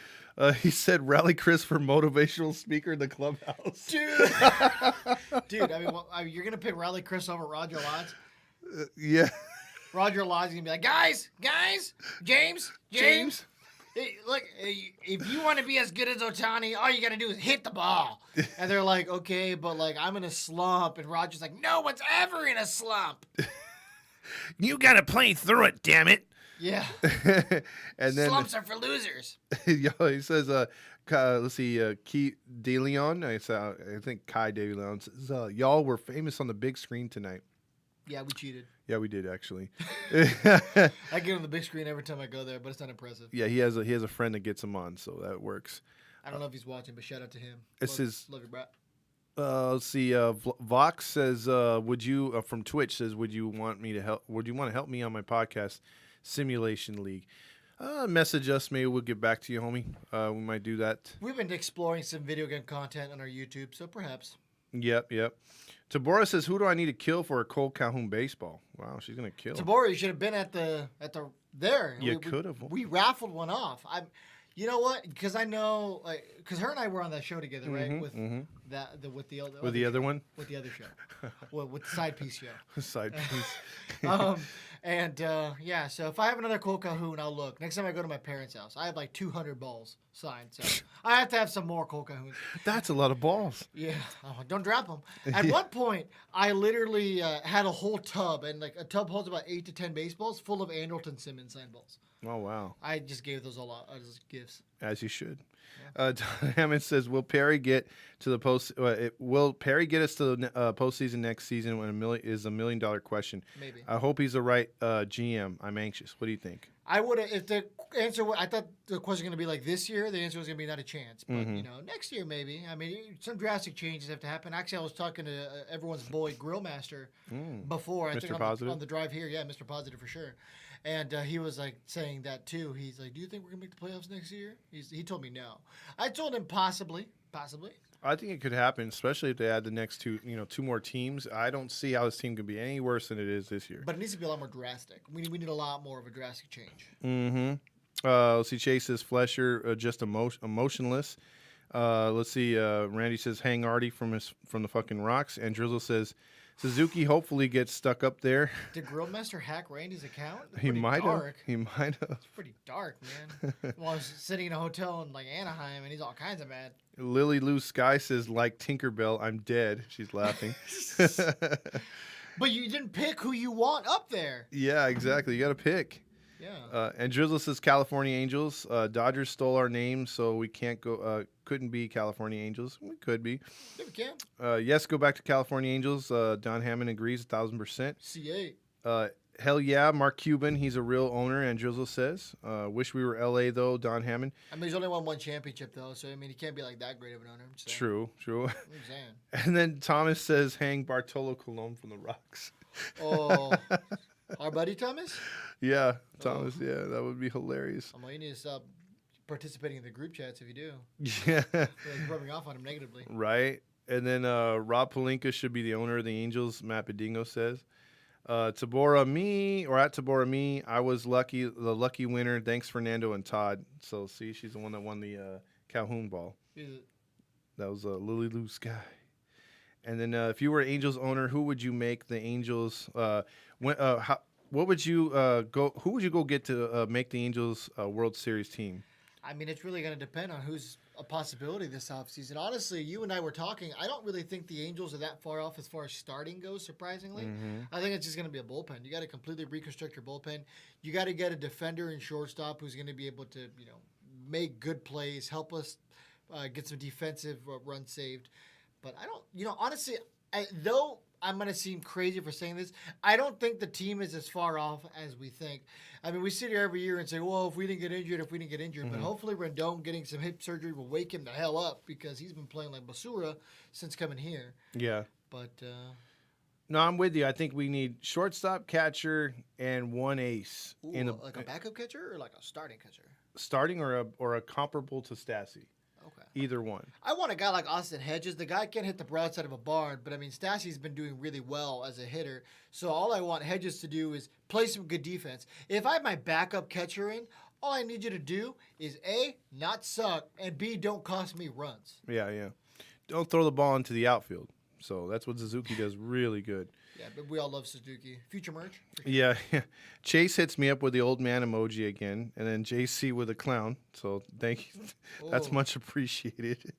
Speaker 1: He said Rally Chris for motivational speaker in the clubhouse.
Speaker 2: Dude. I mean, you're gonna pick Rally Chris over Roger Lodge?
Speaker 1: Yeah.
Speaker 2: Roger Lodge is gonna be like, guys, James. Hey, look, if you want to be as good as Otani, all you got to do is hit the ball. And they're like, okay, but like I'm in a slump. And Roger's like, no one's ever in a slump.
Speaker 1: You got to play through it, damn it.
Speaker 2: Yeah.
Speaker 1: And then
Speaker 2: slumps are for losers.
Speaker 1: he says, let's see, Key DeLeon. I think Kai DeLeon says, y'all were famous on the big screen tonight.
Speaker 2: Yeah, we cheated.
Speaker 1: Yeah, we did actually.
Speaker 2: I get on the big screen every time I go there, but it's not impressive.
Speaker 1: Yeah, he has a friend that gets him on, so that works.
Speaker 2: I don't know if he's watching, but shout out to him.
Speaker 1: Love
Speaker 2: you, brat.
Speaker 1: Let's see. Vox says, "Would you from Twitch says, would you want me to help? Would you want to help me on my podcast, Simulation League? Message us. Maybe we'll get back to you, homie. We might do that.
Speaker 2: We've been exploring some video game content on our YouTube, so perhaps.
Speaker 1: Yep. Tabora says, "Who do I need to kill for a Cole Calhoun baseball?" Wow, she's gonna kill.
Speaker 2: Tabora, you should have been at the there.
Speaker 1: You could have.
Speaker 2: We raffled one off. You know what? Because I know, because her and I were on that show together, right? With with the other
Speaker 1: one.
Speaker 2: With the other show, with the side piece show.
Speaker 1: Side piece.
Speaker 2: Yeah. So if I have another Cole Calhoun, I'll look. Next time I go to my parents' house, I have like 200 balls signed, so I have to have some more Cole Calhouns.
Speaker 1: That's a lot of balls.
Speaker 2: Yeah. Don't drop them. At one point, I literally had a whole tub, and like a tub holds about 8 to 10 baseballs full of Andrelton Simmons signed balls.
Speaker 1: Oh wow!
Speaker 2: I just gave those all out as gifts.
Speaker 1: As you should.
Speaker 2: Yeah.
Speaker 1: Hammond says, "Will Perry get to the post? Will Perry get us to the postseason next season? When is $1 million question.
Speaker 2: Maybe.
Speaker 1: I hope he's the right GM. I'm anxious. What do you think?
Speaker 2: I would have if the answer. I thought the question was going to be like this year. The answer was going to be not a chance. But next year maybe. I mean, some drastic changes have to happen. Actually, I was talking to everyone's boy Grillmaster before. I
Speaker 1: Mr.
Speaker 2: think
Speaker 1: Positive
Speaker 2: on the drive here. Yeah, Mr. Positive for sure. And he was like saying that too. He's like, "Do you think we're gonna make the playoffs next year?" He told me no. I told him possibly.
Speaker 1: I think it could happen, especially if they add the next two more teams. I don't see how this team could be any worse than it is this year.
Speaker 2: But it needs to be a lot more drastic. We need a lot more of a drastic change.
Speaker 1: Let's see. Chase says Flesher just emotionless. Let's see. Randy says hang Artie from the fucking rocks, and Drizzle says Suzuki hopefully gets stuck up there.
Speaker 2: Did Grillmaster hack Randy's account?
Speaker 1: He might have.
Speaker 2: It's pretty dark, man. Well, I was sitting in a hotel in like Anaheim, and he's all kinds of mad.
Speaker 1: Lily Lou Sky says, like Tinkerbell, I'm dead. She's laughing.
Speaker 2: But you didn't pick who you want up there.
Speaker 1: Yeah, exactly. You got to pick.
Speaker 2: Yeah.
Speaker 1: And Drizzle says California Angels. Dodgers stole our name, so we can't go. Couldn't be California Angels. We could be.
Speaker 2: Yeah, we can.
Speaker 1: Yes, go back to California Angels. Don Hammond agrees 1,000%.
Speaker 2: C8.
Speaker 1: Hell yeah, Mark Cuban. He's a real owner, and Drizzle says. Wish we were LA, though, Don Hammond.
Speaker 2: I mean, he's only won one championship, though, so, I mean, he can't be, like, that great of an owner.
Speaker 1: True.
Speaker 2: I'm saying.
Speaker 1: And then Thomas says, hang Bartolo Colon from the Rocks.
Speaker 2: Oh. Our buddy Thomas?
Speaker 1: Yeah, Thomas, yeah, that would be hilarious.
Speaker 2: Well, you need to stop participating in the group chats if you do.
Speaker 1: Yeah.
Speaker 2: Like rubbing off on him negatively.
Speaker 1: Right. And then Rob Pelinka should be the owner of the Angels, Matt Bedingo says. Tabora me, I was the lucky winner. Thanks, Fernando and Todd. So, see, she's the one that won the Calhoun ball. That was Lily Lou Sky. And then if you were Angels owner, who would you make the Angels what would you who would you go get to make the Angels World Series team?
Speaker 2: I mean, it's really going to depend on who's a possibility this offseason. Honestly, you and I were talking. I don't really think the Angels are that far off as far as starting goes, surprisingly. I think it's just going to be a bullpen. You got to completely reconstruct your bullpen. You got to get a defender and shortstop who's going to be able to, make good plays, help us get some defensive runs saved. But I don't, honestly, though I'm going to seem crazy for saying this, I don't think the team is as far off as we think. I mean, we sit here every year and say, well, if we didn't get injured. But hopefully Rendon getting some hip surgery will wake him the hell up because he's been playing like basura since coming here.
Speaker 1: Yeah.
Speaker 2: But
Speaker 1: No, I'm with you. I think we need shortstop, catcher, and one ace in
Speaker 2: Ooh,
Speaker 1: the
Speaker 2: like a backup catcher or like a starting catcher?
Speaker 1: starting or a comparable to Stassi.
Speaker 2: Okay.
Speaker 1: Either one.
Speaker 2: I want a guy like Austin Hedges. The guy can't hit the broadside of a barn, but I mean, Stassi's been doing really well as a hitter. So all I want Hedges to do is play some good defense. If I have my backup catcher in, all I need you to do is A, not suck, and B, don't cost me runs.
Speaker 1: Yeah, yeah. Don't throw the ball into the outfield. So that's what Suzuki does really good.
Speaker 2: Yeah, but we all love Suzuki. Future merch?
Speaker 1: Yeah, Chase hits me up with the old man emoji again, and then JC with a clown. So thank you. That's
Speaker 2: Oh.
Speaker 1: much appreciated.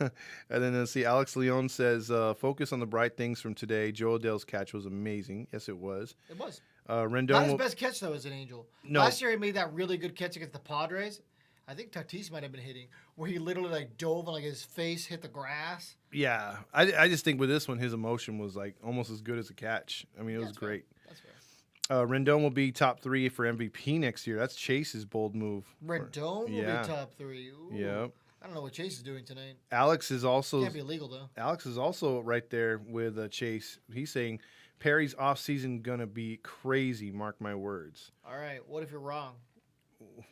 Speaker 1: And then let's see, Alex Leon says, focus on the bright things from today. Joe Adele's catch was amazing. Yes, it was.
Speaker 2: It was.
Speaker 1: Rendon
Speaker 2: Not his
Speaker 1: will-
Speaker 2: best catch, though, as an Angel.
Speaker 1: No.
Speaker 2: Last year, he made that really good catch against the Padres. I think Tatis might have been hitting, where he literally like dove and like his face hit the grass.
Speaker 1: Yeah, I just think with this one, his emotion was like almost as good as a catch. I mean, it was
Speaker 2: That's fair.
Speaker 1: great.
Speaker 2: That's fair.
Speaker 1: Rendon will be top 3 for MVP next year. That's Chase's bold move.
Speaker 2: Rendon will
Speaker 1: Yeah.
Speaker 2: be top 3. Ooh.
Speaker 1: Yep.
Speaker 2: I don't know what Chase is doing tonight.
Speaker 1: Alex is also
Speaker 2: Can't be illegal though.
Speaker 1: Alex is also right there with Chase. He's saying Perry's offseason gonna be crazy. Mark my words.
Speaker 2: All right. What if you're wrong?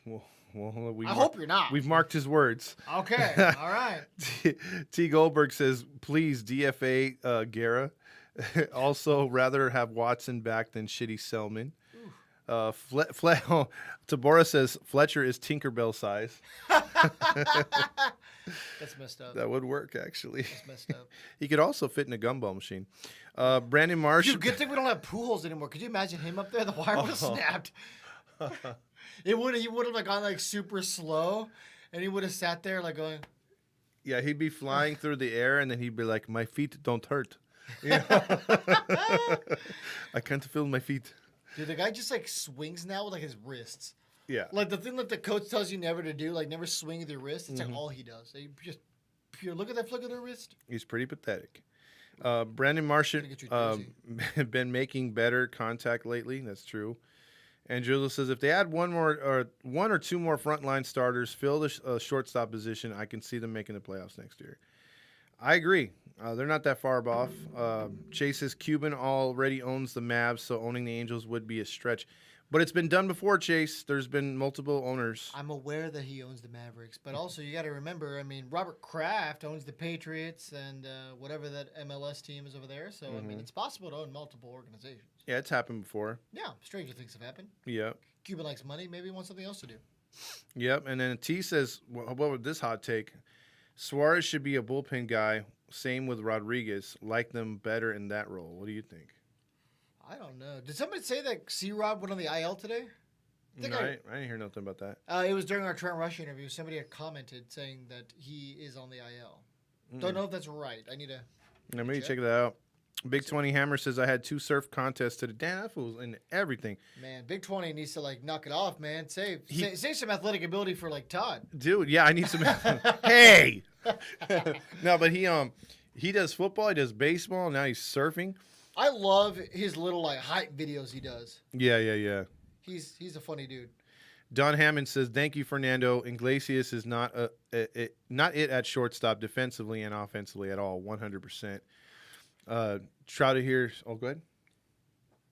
Speaker 1: Well,
Speaker 2: I hope you're not.
Speaker 1: We've marked his words.
Speaker 2: Okay. All right.
Speaker 1: T. Goldberg says, please DFA Guerra. Also, rather have Watson back than shitty Selman. Tabora says Fletcher is Tinkerbell size.
Speaker 2: That's messed up.
Speaker 1: That would work, actually.
Speaker 2: That's messed up.
Speaker 1: He could also fit in a gumball machine. Brandon Marsh.
Speaker 2: Dude, good thing we don't have Pujols anymore. Could you imagine him up there? The wire would have
Speaker 1: Oh.
Speaker 2: snapped. He would have like gone like super slow, and he would have sat there like going.
Speaker 1: Yeah, he'd be flying through the air, and then he'd be like, "My feet don't hurt." Yeah. I can't feel my feet.
Speaker 2: Dude, the guy just like swings now with like his wrists.
Speaker 1: Yeah.
Speaker 2: Like the thing that the coach tells you never to do, like never swing with your wrist. It's like all he does. He just pure. Look at that flick of their wrist.
Speaker 1: He's pretty pathetic. Brandon Martian
Speaker 2: Gonna get you a
Speaker 1: been making better contact lately. That's true. And Jules says if they add one or two more frontline starters, fill the shortstop position, I can see them making the playoffs next year. I agree. They're not that far off. Chase says Cuban already owns the Mavs, so owning the Angels would be a stretch. But it's been done before, Chase. There's been multiple owners.
Speaker 2: I'm aware that he owns the Mavericks, but also you got to remember. I mean, Robert Kraft owns the Patriots and whatever that MLS team is over there. So I mean, it's possible to own multiple organizations.
Speaker 1: Yeah, it's happened before.
Speaker 2: Yeah, stranger things have happened.
Speaker 1: Yep.
Speaker 2: Cuban likes money. Maybe he wants something else to do.
Speaker 1: Yep. And then T says, what would this hot take? Suarez should be a bullpen guy. Same with Rodriguez. Like them better in that role. What do you think?
Speaker 2: I don't know. Did somebody say that C-Rob went on the IL today?
Speaker 1: No, I didn't hear nothing about that.
Speaker 2: It was during our Trent Rush interview. Somebody had commented saying that he is on the IL. Don't know if that's right. I need to.
Speaker 1: Let me check that out. Big 20 Hammer says I had 2 surf contests today. Damn, that fool's in everything.
Speaker 2: Man, Big 20 needs to like knock it off, man. Save some athletic ability for like Todd.
Speaker 1: Dude, yeah, I need some. Hey, no, but he does football, he does baseball, now he's surfing.
Speaker 2: I love his little like hype videos he does.
Speaker 1: Yeah.
Speaker 2: He's a funny dude.
Speaker 1: Don Hammond says, "Thank you, Fernando. Iglesias is not not it at shortstop defensively and offensively at all. 100%." Trouted here. Oh, go ahead.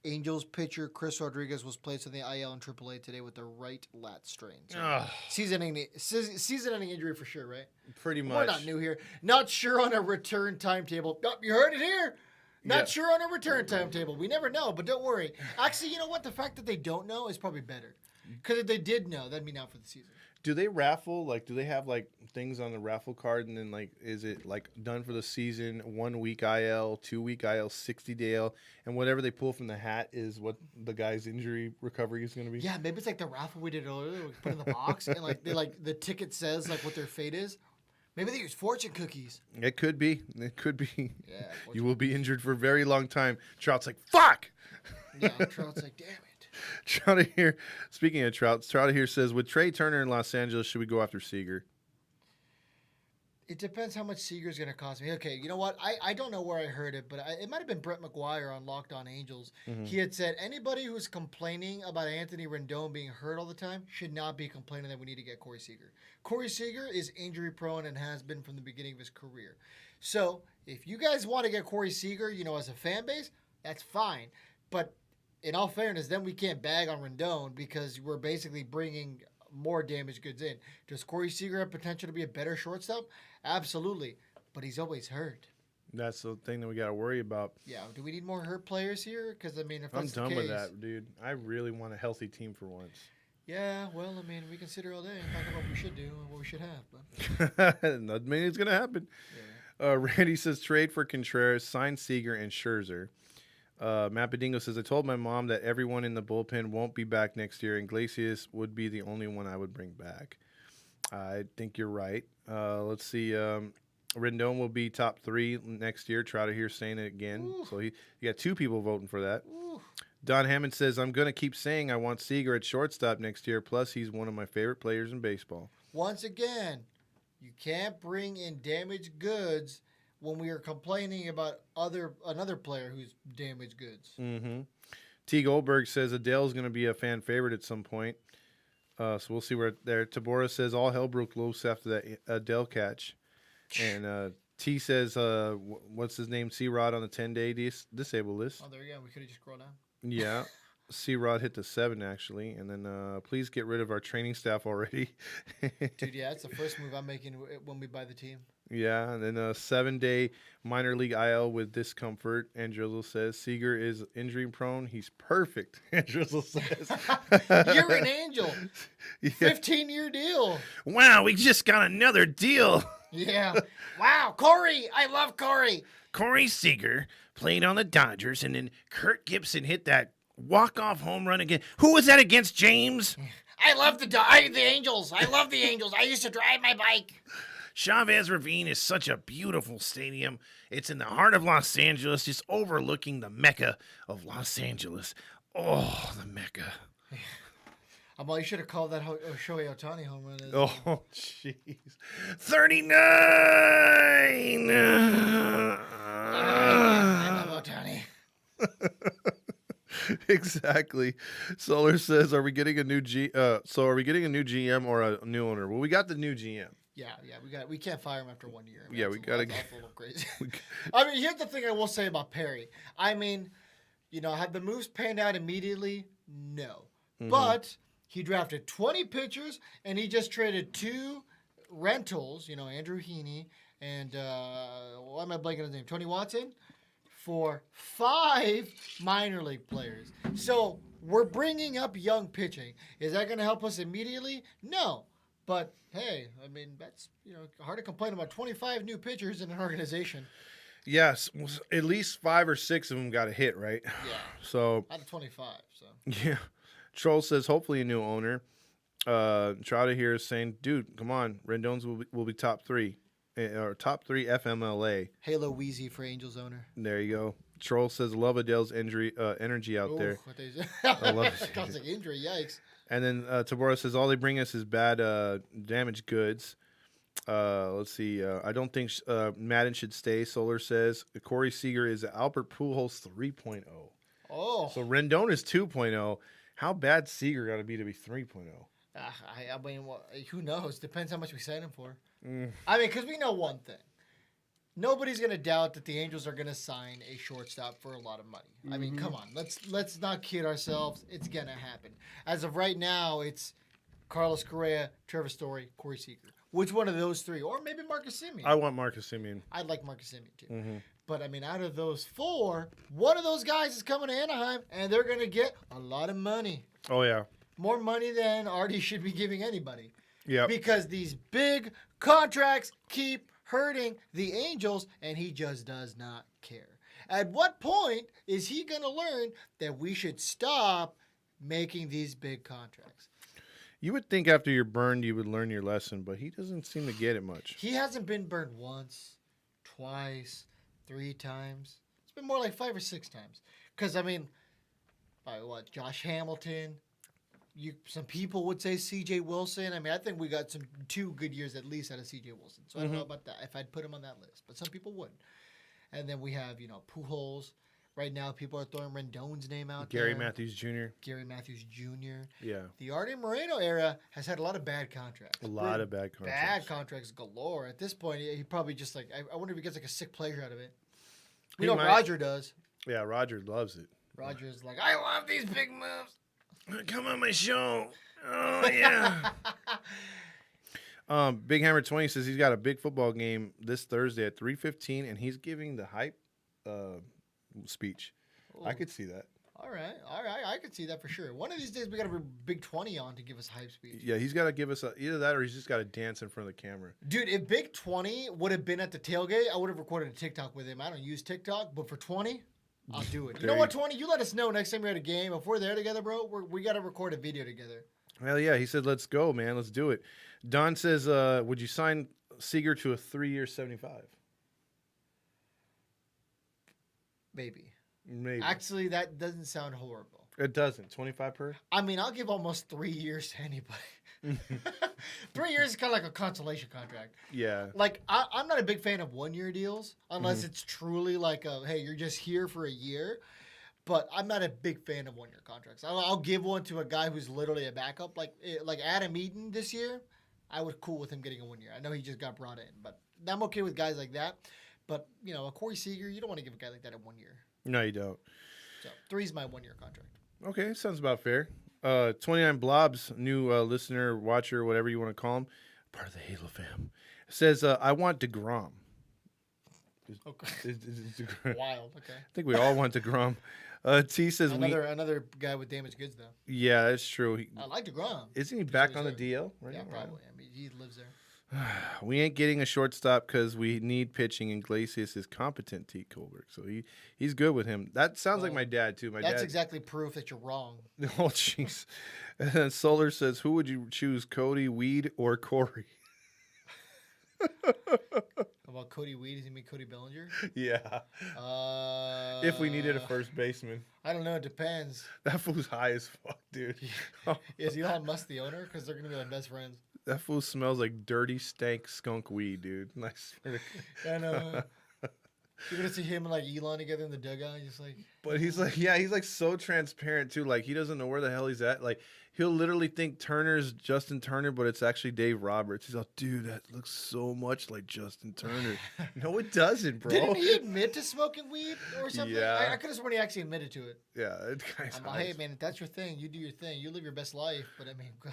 Speaker 2: Angels pitcher Chris Rodriguez was placed in the IL and AAA today with the right lat strain. So
Speaker 1: Ugh.
Speaker 2: season-ending injury for sure, right?
Speaker 1: Pretty much.
Speaker 2: We're not new here. Not sure on a return timetable. Oh, you heard it here. Not
Speaker 1: Yeah.
Speaker 2: sure on a return timetable. We never know, but don't worry. Actually, you know what? The fact that they don't know is probably better. Because if they did know, that'd mean out for the season.
Speaker 1: Do they raffle? Like, do they have like things on the raffle card, and then like, is it like done for the season? 1 week IL, 2 week IL, 60-day IL, and whatever they pull from the hat is what the guy's injury recovery is going to be.
Speaker 2: Yeah, maybe it's like the raffle we did earlier. We put in the box, and like the ticket says like what their fate is. Maybe they use fortune cookies.
Speaker 1: It could be. It could be.
Speaker 2: Yeah,
Speaker 1: You will be injured for a very long time. Trout's like, fuck.
Speaker 2: Yeah, Trout's like, damn it.
Speaker 1: Trout here. Speaking of Trout here says, with Trey Turner in Los Angeles, should we go after Seager?
Speaker 2: It depends how much Seager's going to cost me. Okay, you know what? I don't know where I heard it, but it might have been Brett McGuire on Locked On Angels. He had said anybody who's complaining about Anthony Rendon being hurt all the time should not be complaining that we need to get Corey Seager. Corey Seager is injury prone and has been from the beginning of his career. So if you guys want to get Corey Seager, as a fan base, That's fine. But in all fairness, then we can't bag on Rendon because we're basically bringing more damaged goods in. Does Corey Seager have potential to be a better shortstop? Absolutely. But he's always hurt.
Speaker 1: That's the thing that we got to worry about.
Speaker 2: Yeah. Do we need more hurt players here? Because, I mean, if
Speaker 1: I'm
Speaker 2: that's
Speaker 1: done
Speaker 2: the
Speaker 1: with
Speaker 2: case,
Speaker 1: that, dude. I really want a healthy team for once.
Speaker 2: yeah, well, I mean, we can sit here all day and talk about what we should do and what we should have. But
Speaker 1: Doesn't mean it's going to happen.
Speaker 2: yeah.
Speaker 1: Randy says trade for Contreras, sign Seager and Scherzer. Matt Bedingo says, I told my mom that everyone in the bullpen won't be back next year, and Iglesias would be the only one I would bring back. I think you're right. Let's see. Rendon will be top 3 next year. Trout here saying it again.
Speaker 2: Ooh.
Speaker 1: So you got 2 people voting for that.
Speaker 2: Ooh.
Speaker 1: Don Hammond says, I'm going to keep saying I want Seager at shortstop next year. Plus, he's one of my favorite players in baseball.
Speaker 2: Once again, you can't bring in damaged goods when we are complaining about another player who's damaged goods.
Speaker 1: Mm-hmm. T. Goldberg says Adele's going to be a fan favorite at some point. So we'll see where there. Tabora says all hell broke loose after that Adele catch. And T says, what's his name? C-Rod on the 10-day disabled list.
Speaker 2: Oh, there you go. We could have just scrolled down.
Speaker 1: Yeah. C-Rod hit the 7, actually. And then please get rid of our training staff already.
Speaker 2: Dude, yeah, that's the first move I'm making when we buy the team.
Speaker 1: Yeah, and then a 7-day minor league IL with discomfort. Andrizzle says Seager is injury prone. He's perfect. Andrizzle says
Speaker 2: You're an angel.
Speaker 1: Yeah.
Speaker 2: 15-year deal.
Speaker 1: Wow, we just got another deal.
Speaker 2: Yeah. Wow, Corey. I love Corey.
Speaker 1: Corey Seager played on the Dodgers, and then Kurt Gibson hit that walk-off home run again. Who was that against, James?
Speaker 2: I love the Angels. I love the Angels. I used to drive my bike.
Speaker 1: Chavez Ravine is such a beautiful stadium. It's in the heart of Los Angeles, just overlooking the Mecca of Los Angeles. Oh, the Mecca.
Speaker 2: Well, you should have called that Shohei Ohtani home run.
Speaker 1: Oh, jeez. 39!
Speaker 2: I love Ohtani.
Speaker 1: Exactly. Solar says, "Are we getting a new are we getting a new GM or a new owner?" Well, we got the new GM.
Speaker 2: Yeah, we can't fire him after 1 year. I mean,
Speaker 1: Yeah, we gotta
Speaker 2: that's a little crazy. I mean, here's the thing I will say about Perry. I mean, have the moves panned out immediately? No, but he drafted 20 pitchers and he just traded 2 rentals. Andrew Heaney and why am I blanking on his name? Tony Watson. For 5 minor league players. So we're bringing up young pitching. Is that going to help us immediately? No. But, hey, I mean, that's hard to complain about 25 new pitchers in an organization.
Speaker 1: Yes, at least 5 or 6 of them got a hit, right?
Speaker 2: Yeah.
Speaker 1: So
Speaker 2: Out of 25. So
Speaker 1: yeah. Troll says, hopefully a new owner. Trouta here is saying, dude, come on. Rendon's will be top 3. Or top 3 FMLA.
Speaker 2: Halo Wheezy for Angels owner.
Speaker 1: There you go. Troll says, love Adele's energy out there.
Speaker 2: What they
Speaker 1: I love it.
Speaker 2: Sounds like injury. Yikes.
Speaker 1: And then Tabora says, all they bring us is bad damaged goods. Let's see. I don't think Madden should stay, Solar says. Corey Seager is Albert Pujols 3.0.
Speaker 2: Oh.
Speaker 1: So Rendon is 2.0. How bad Seager got to be 3.0?
Speaker 2: I mean, who knows? Depends how much we sign him for. I mean, because we know one thing. Nobody's going to doubt that the Angels are going to sign a shortstop for a lot of money. I mean, come on. Let's not kid ourselves. It's going to happen. As of right now, it's Carlos Correa, Trevor Story, Corey Seager. Which one of those 3? Or maybe Marcus Semien.
Speaker 1: I want Marcus Semien.
Speaker 2: I'd like Marcus Semien, too. But, I mean, out of those 4, one of those guys is coming to Anaheim, and they're going to get a lot of money.
Speaker 1: Oh, yeah.
Speaker 2: More money than Artie should be giving anybody.
Speaker 1: Yeah.
Speaker 2: Because these big contracts keep hurting the Angels, and he just does not care. At what point is he going to learn that we should stop making these big contracts?
Speaker 1: You would think after you're burned, you would learn your lesson, but he doesn't seem to get it much.
Speaker 2: He hasn't been burned once, twice, 3 times. It's been more like 5 or 6 times. Because, I mean, Josh Hamilton. Some people would say C.J. Wilson. I mean, I think we got 2 good years at least out of C.J. Wilson. So I don't know about that, if I'd put him on that list. But some people wouldn't. And then we have, Pujols. Right now, people are throwing Rendon's name out there.
Speaker 1: Gary Matthews Jr. Yeah.
Speaker 2: The Artie Moreno era has had a lot of bad contracts.
Speaker 1: A lot of bad contracts.
Speaker 2: Bad contracts galore. At this point, he probably just I wonder if he gets a sick pleasure out of it. We know Roger does.
Speaker 1: Yeah, Roger loves it.
Speaker 2: Roger's like, I love these big moves.
Speaker 1: Come on my show. Oh yeah. Big Hammer 20 says he's got a big football game this Thursday at 3:15, and he's giving the hype speech.
Speaker 2: Ooh.
Speaker 1: I could see that.
Speaker 2: All right. I could see that for sure. One of these days we got a Big 20 on to give us a hype speech.
Speaker 1: Yeah, he's got to give us either that or he's just got to dance in front of the camera.
Speaker 2: Dude, if Big 20 would have been at the tailgate, I would have recorded a TikTok with him. I don't use TikTok, but for 20, I'll do it. You know what, 20? You let us know next time we're at a game. If we're there together, bro, we got to record a video together.
Speaker 1: Hell yeah. He said, let's go, man. Let's do it. Don says, would you sign Seager to a 3-year 75?
Speaker 2: Maybe.
Speaker 1: Actually,
Speaker 2: that doesn't sound horrible.
Speaker 1: It doesn't. 25 per?
Speaker 2: I mean, I'll give almost 3 years to anybody. 3 years is kind of like a consolation contract.
Speaker 1: Yeah.
Speaker 2: Like, I'm not a big fan of 1-year deals unless it's truly like hey, you're just here for a year. But I'm not a big fan of 1-year contracts. I'll give one to a guy who's literally a backup. Like Adam Eaton this year, I was cool with him getting a 1 year. I know he just got brought in, but I'm okay with guys like that. But, a Corey Seager, you don't want to give a guy like that a 1 year.
Speaker 1: No, you don't.
Speaker 2: So 3's my 1-year contract.
Speaker 1: Okay, sounds about fair. 29 Blobs, new listener, watcher, whatever you want to call him, part of the Halo fam, says, I want DeGrom.
Speaker 2: Okay.
Speaker 1: DeGrom.
Speaker 2: Wild, okay.
Speaker 1: I think we all want DeGrom. T says,
Speaker 2: another guy with damaged goods, though.
Speaker 1: Yeah, that's true.
Speaker 2: I like DeGrom.
Speaker 1: Isn't he back on the DL? Right
Speaker 2: Yeah,
Speaker 1: now,
Speaker 2: probably.
Speaker 1: right?
Speaker 2: I mean, he lives there.
Speaker 1: We ain't getting a shortstop because we need pitching, and Iglesias is competent, T. Colbert. So he's good with him. That sounds like my dad, too.
Speaker 2: That's exactly proof that you're wrong.
Speaker 1: Oh, jeez. And then Solar says, who would you choose, Cody, Weed, or Corey?
Speaker 2: About Cody Weed? Does he mean Cody Bellinger?
Speaker 1: Yeah. If we needed a first baseman.
Speaker 2: I don't know. It depends.
Speaker 1: That fool's high as fuck, dude.
Speaker 2: Is Elon Musk the owner? Because they're going to be like best friends.
Speaker 1: That fool smells like dirty, stank skunk weed, dude. Nice.
Speaker 2: I know. You're going to see him and like Elon together in the dugout. Just like.
Speaker 1: But he's like so transparent, too. Like, he doesn't know where the hell he's at. Like, he'll literally think Turner's Justin Turner, but it's actually Dave Roberts. He's like, dude, that looks so much like Justin Turner. No, it doesn't, bro.
Speaker 2: Didn't he admit to smoking weed or something?
Speaker 1: Yeah.
Speaker 2: I could have sworn he actually admitted to it.
Speaker 1: Yeah. It
Speaker 2: I'm like, hey, man, if that's your thing, you do your thing. You live your best life. But I mean, God.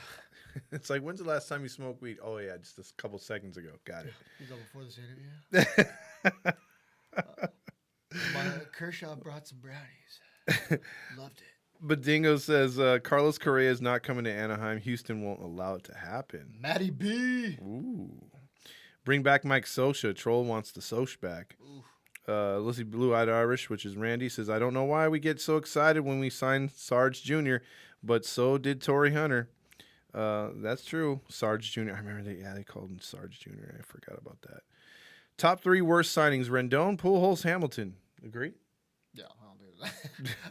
Speaker 1: It's like, when's the last time you smoked weed? Oh, yeah, just a couple seconds ago. Got it.
Speaker 2: You go before this interview? Kershaw brought some brownies. Loved it.
Speaker 1: But Dingo says Carlos Correa is not coming to Anaheim. Houston won't allow it to happen.
Speaker 2: Matty B.
Speaker 1: Ooh. Bring back Mike Sosha. Troll wants the Soch back. Lizzie Blue-Eyed Irish, which is Randy, says, I don't know why we get so excited when we sign Sarge Jr., but so did Torrey Hunter. That's true. Sarge Jr. I remember they called him Sarge Jr. I forgot about that. Top 3 worst signings: Rendon, Pujols, Hamilton. Agree?
Speaker 2: Yeah, I'll do that.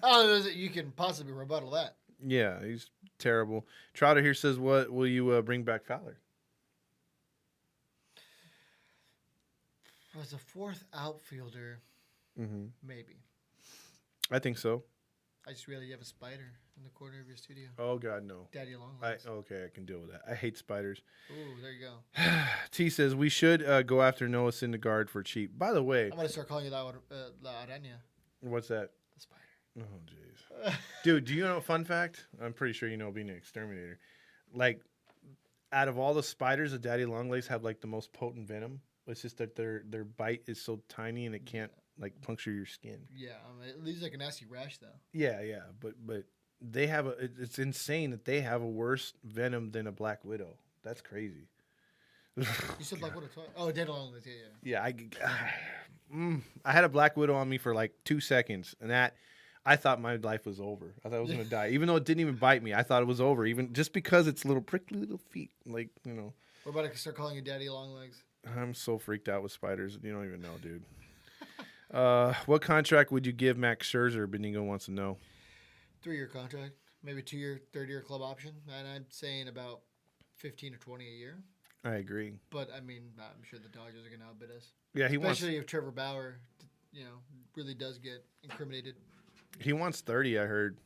Speaker 2: I don't know that you can possibly rebuttal that.
Speaker 1: Yeah, he's terrible. Trotter here says, what will you bring back Fowler?
Speaker 2: As a 4th outfielder, maybe.
Speaker 1: I think so.
Speaker 2: I just realized you have a spider in the corner of your studio.
Speaker 1: Oh, God, no.
Speaker 2: Daddy Longlegs.
Speaker 1: Okay, I can deal with that. I hate spiders.
Speaker 2: Ooh, there you go.
Speaker 1: T says, we should go after Noah Syndergaard for cheap. By the way.
Speaker 2: I'm going to start calling you La Araña.
Speaker 1: What's that?
Speaker 2: The spider.
Speaker 1: Oh, jeez. Dude, do you know a fun fact? I'm pretty sure you know being an exterminator. Like, out of all the spiders, the daddy longlegs have, like, the most potent venom. It's just that their bite is so tiny and it can't, like, puncture your skin.
Speaker 2: Yeah, it leaves, like, a nasty rash, though.
Speaker 1: Yeah, but they have it's insane that they have a worse venom than a black widow. That's crazy.
Speaker 2: You said black widow twice? Oh, daddy longlegs, yeah.
Speaker 1: Yeah, I had a black widow on me for like 2 seconds, and that I thought my life was over. I thought I was gonna die, even though it didn't even bite me. I thought it was over, even just because it's little prickly little feet, like
Speaker 2: What about I start calling you Daddy Longlegs?
Speaker 1: I'm so freaked out with spiders. You don't even know, dude. What contract would you give Max Scherzer? Benigno wants to know.
Speaker 2: 3-year contract, maybe 2-year, third-year club option, and I'm saying about 15 or 20 a year.
Speaker 1: I agree.
Speaker 2: But I mean, I'm sure the Dodgers are gonna outbid us.
Speaker 1: Yeah,
Speaker 2: especially if Trevor Bauer, really does get incriminated.
Speaker 1: He wants 30. I heard.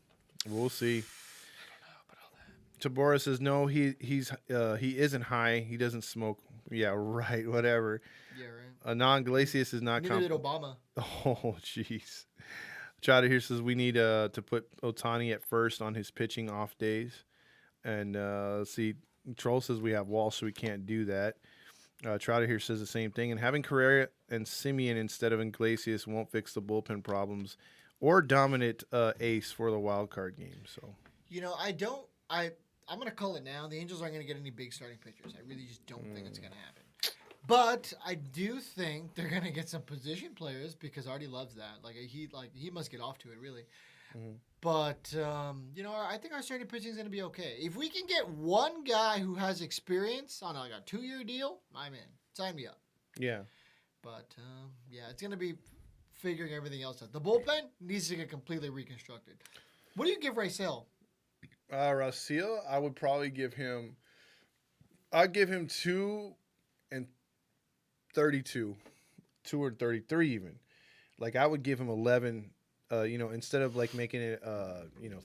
Speaker 1: We'll see.
Speaker 2: I don't know about all that.
Speaker 1: Tabora says no. He isn't high. He doesn't smoke. Yeah, right. Whatever.
Speaker 2: Yeah, right.
Speaker 1: Non Glacius is not.
Speaker 2: Neither did Obama.
Speaker 1: Oh, jeez. Chowder here says we need to put Otani at first on his pitching off days. And let's see, Troll says we have Walsh, so we can't do that. Trotter here says the same thing. And having Carrera and Simeon instead of Iglesias won't fix the bullpen problems or dominant ace for the wild card game. So,
Speaker 2: I'm going to call it now. The Angels aren't going to get any big starting pitchers. I really just don't think it's going to happen. But I do think they're going to get some position players because Artie loves that. He must get off to it, really. Mm-hmm. But, I think our starting pitching is going to be okay. If we can get one guy who has experience on a 2-year deal, I'm in. Sign me up.
Speaker 1: Yeah.
Speaker 2: But, it's going to be figuring everything else out. The bullpen needs to get completely reconstructed. What do you give Rysell?
Speaker 1: Rasil, I would probably give him. I'd give him 2 and 32, 2 or 33 even. Like I would give him 11. Instead of like making it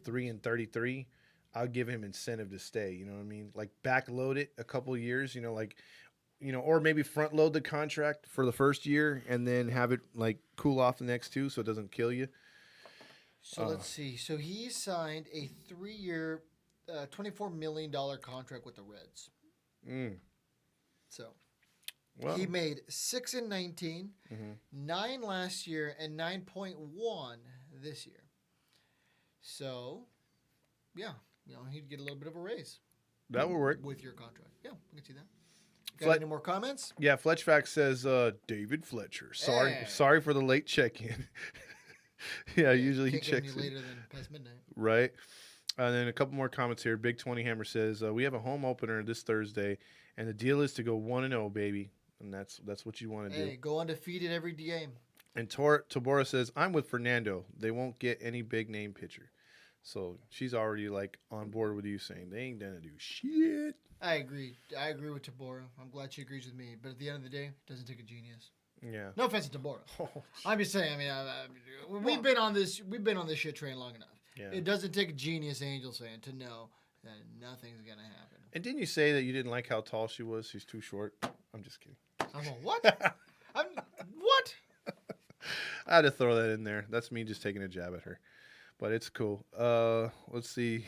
Speaker 1: 3 and 33, I'll give him incentive to stay. You know what I mean? Like backload it a couple of years. Or maybe front load the contract for the first year and then have it like cool off the next 2 so it doesn't kill you.
Speaker 2: So let's see. So he signed a 3-year, $24 million contract with the Reds. So he made 6 in 19, 9 last year, and 9.1 this year. So, he'd get a little bit of a raise.
Speaker 1: That would work
Speaker 2: with your contract. Yeah, I can see that. Got any more comments?
Speaker 1: Yeah, Fletchfax says David Fletcher. Sorry for the late check-in. Usually he checks
Speaker 2: any later than past midnight.
Speaker 1: Right. And then a couple more comments here. Big 20 Hammer says, we have a home opener this Thursday, and the deal is to go 1-0, baby. And that's what you want to do.
Speaker 2: Hey, go undefeated every game.
Speaker 1: And Tabora says, I'm with Fernando. They won't get any big-name pitcher. So she's already, on board with you saying they ain't going to do shit.
Speaker 2: I agree. I agree with Tabora. I'm glad she agrees with me. But at the end of the day, it doesn't take a genius.
Speaker 1: Yeah.
Speaker 2: No offense to Tabora. I'm just saying. We've been on this shit train long enough. Yeah. It doesn't take a genius Angels fan to know that nothing's gonna happen.
Speaker 1: And didn't you say that you didn't like how tall she was? She's too short. I'm just kidding.
Speaker 2: I'm going, what? What?
Speaker 1: I had to throw that in there. That's me just taking a jab at her, but it's cool. Let's see.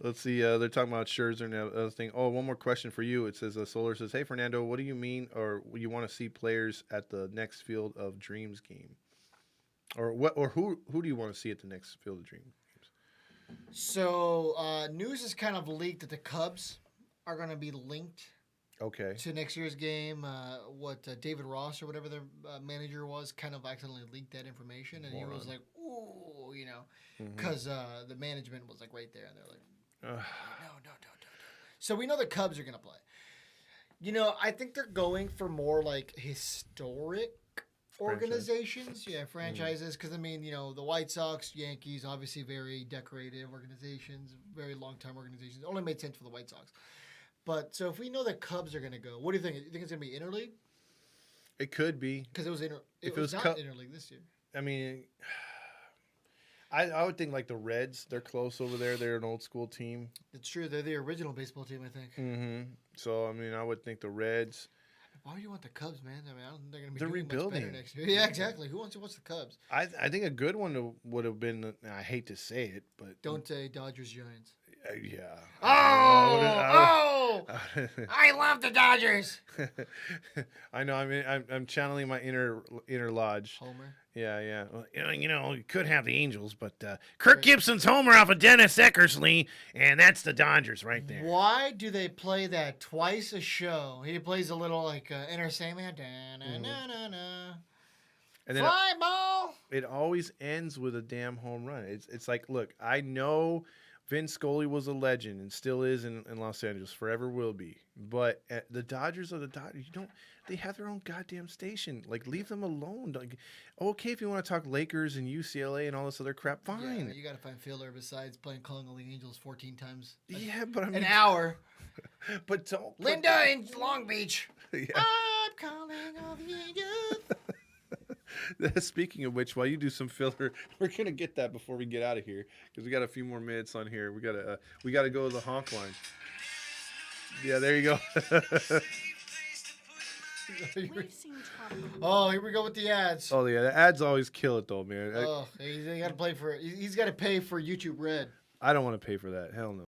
Speaker 1: Let's see. They're talking about Scherzer and other thing. Oh, one more question for you. It says Solar says, "Hey Fernando, what do you mean, or you want to see players at the next Field of Dreams game, or what, or who do you want to see at the next Field of Dreams?"
Speaker 2: So news is kind of leaked that the Cubs are going to be linked.
Speaker 1: Okay.
Speaker 2: To next year's game, David Ross or whatever their manager was kind of accidentally leaked that information, and he was like, "Ooh," because the management was right there, and they're like. No. So we know the Cubs are going to play. I think they're going for more historic organizations. Yeah, franchises. Because, the White Sox, Yankees, obviously very decorated organizations, very long-time organizations. It only made sense for the White Sox. But, so if we know the Cubs are going to go, what do you think? You think it's going to be interleague?
Speaker 1: It could be.
Speaker 2: Because it was not interleague this year.
Speaker 1: I would think the Reds. They're close over there. They're an old school team.
Speaker 2: It's true. They're the original baseball team, I think.
Speaker 1: Mm-hmm. So I would think the Reds.
Speaker 2: Why would you want the Cubs, man? I don't think they're going to be
Speaker 1: doing rebuilding
Speaker 2: much better next year. Yeah, exactly. Who wants to watch the Cubs?
Speaker 1: I think a good one would have been. I hate to say it, but
Speaker 2: don't say Dodgers Giants.
Speaker 1: Yeah.
Speaker 2: I love the Dodgers.
Speaker 1: I know. I'm channeling my inner lodge.
Speaker 2: Homer.
Speaker 1: Yeah. Well, you could have the Angels, but Kirk Gibson's homer off of Dennis Eckersley, and that's the Dodgers right there.
Speaker 2: Why do they play that twice a show? He plays a little Inner Sandman. And then fly ball.
Speaker 1: It always ends with a damn home run. It's like, look, I know Vin Scully was a legend and still is in Los Angeles, forever will be. But the Dodgers are the Dodgers. They have their own goddamn station. Leave them alone. Okay, if you want to talk Lakers and UCLA and all this other crap, fine.
Speaker 2: Yeah, you got to find filler besides calling all the Angels 14 times.
Speaker 1: But
Speaker 2: an hour.
Speaker 1: But don't.
Speaker 2: Linda in Long Beach.
Speaker 1: Yeah.
Speaker 2: I'm calling all the Angels.
Speaker 1: Speaking of which, while you do some filler, we're gonna get that before we get out of here because we got a few more minutes on here. We gotta go to the honk line. Yeah, there you go.
Speaker 3: We've seen tropical.
Speaker 2: Oh, here we go with the ads.
Speaker 1: Oh yeah, the ads always kill it though, man.
Speaker 2: Oh, he's got to play for it. He's got to pay for YouTube Red.
Speaker 1: I don't want to pay for that. Hell no.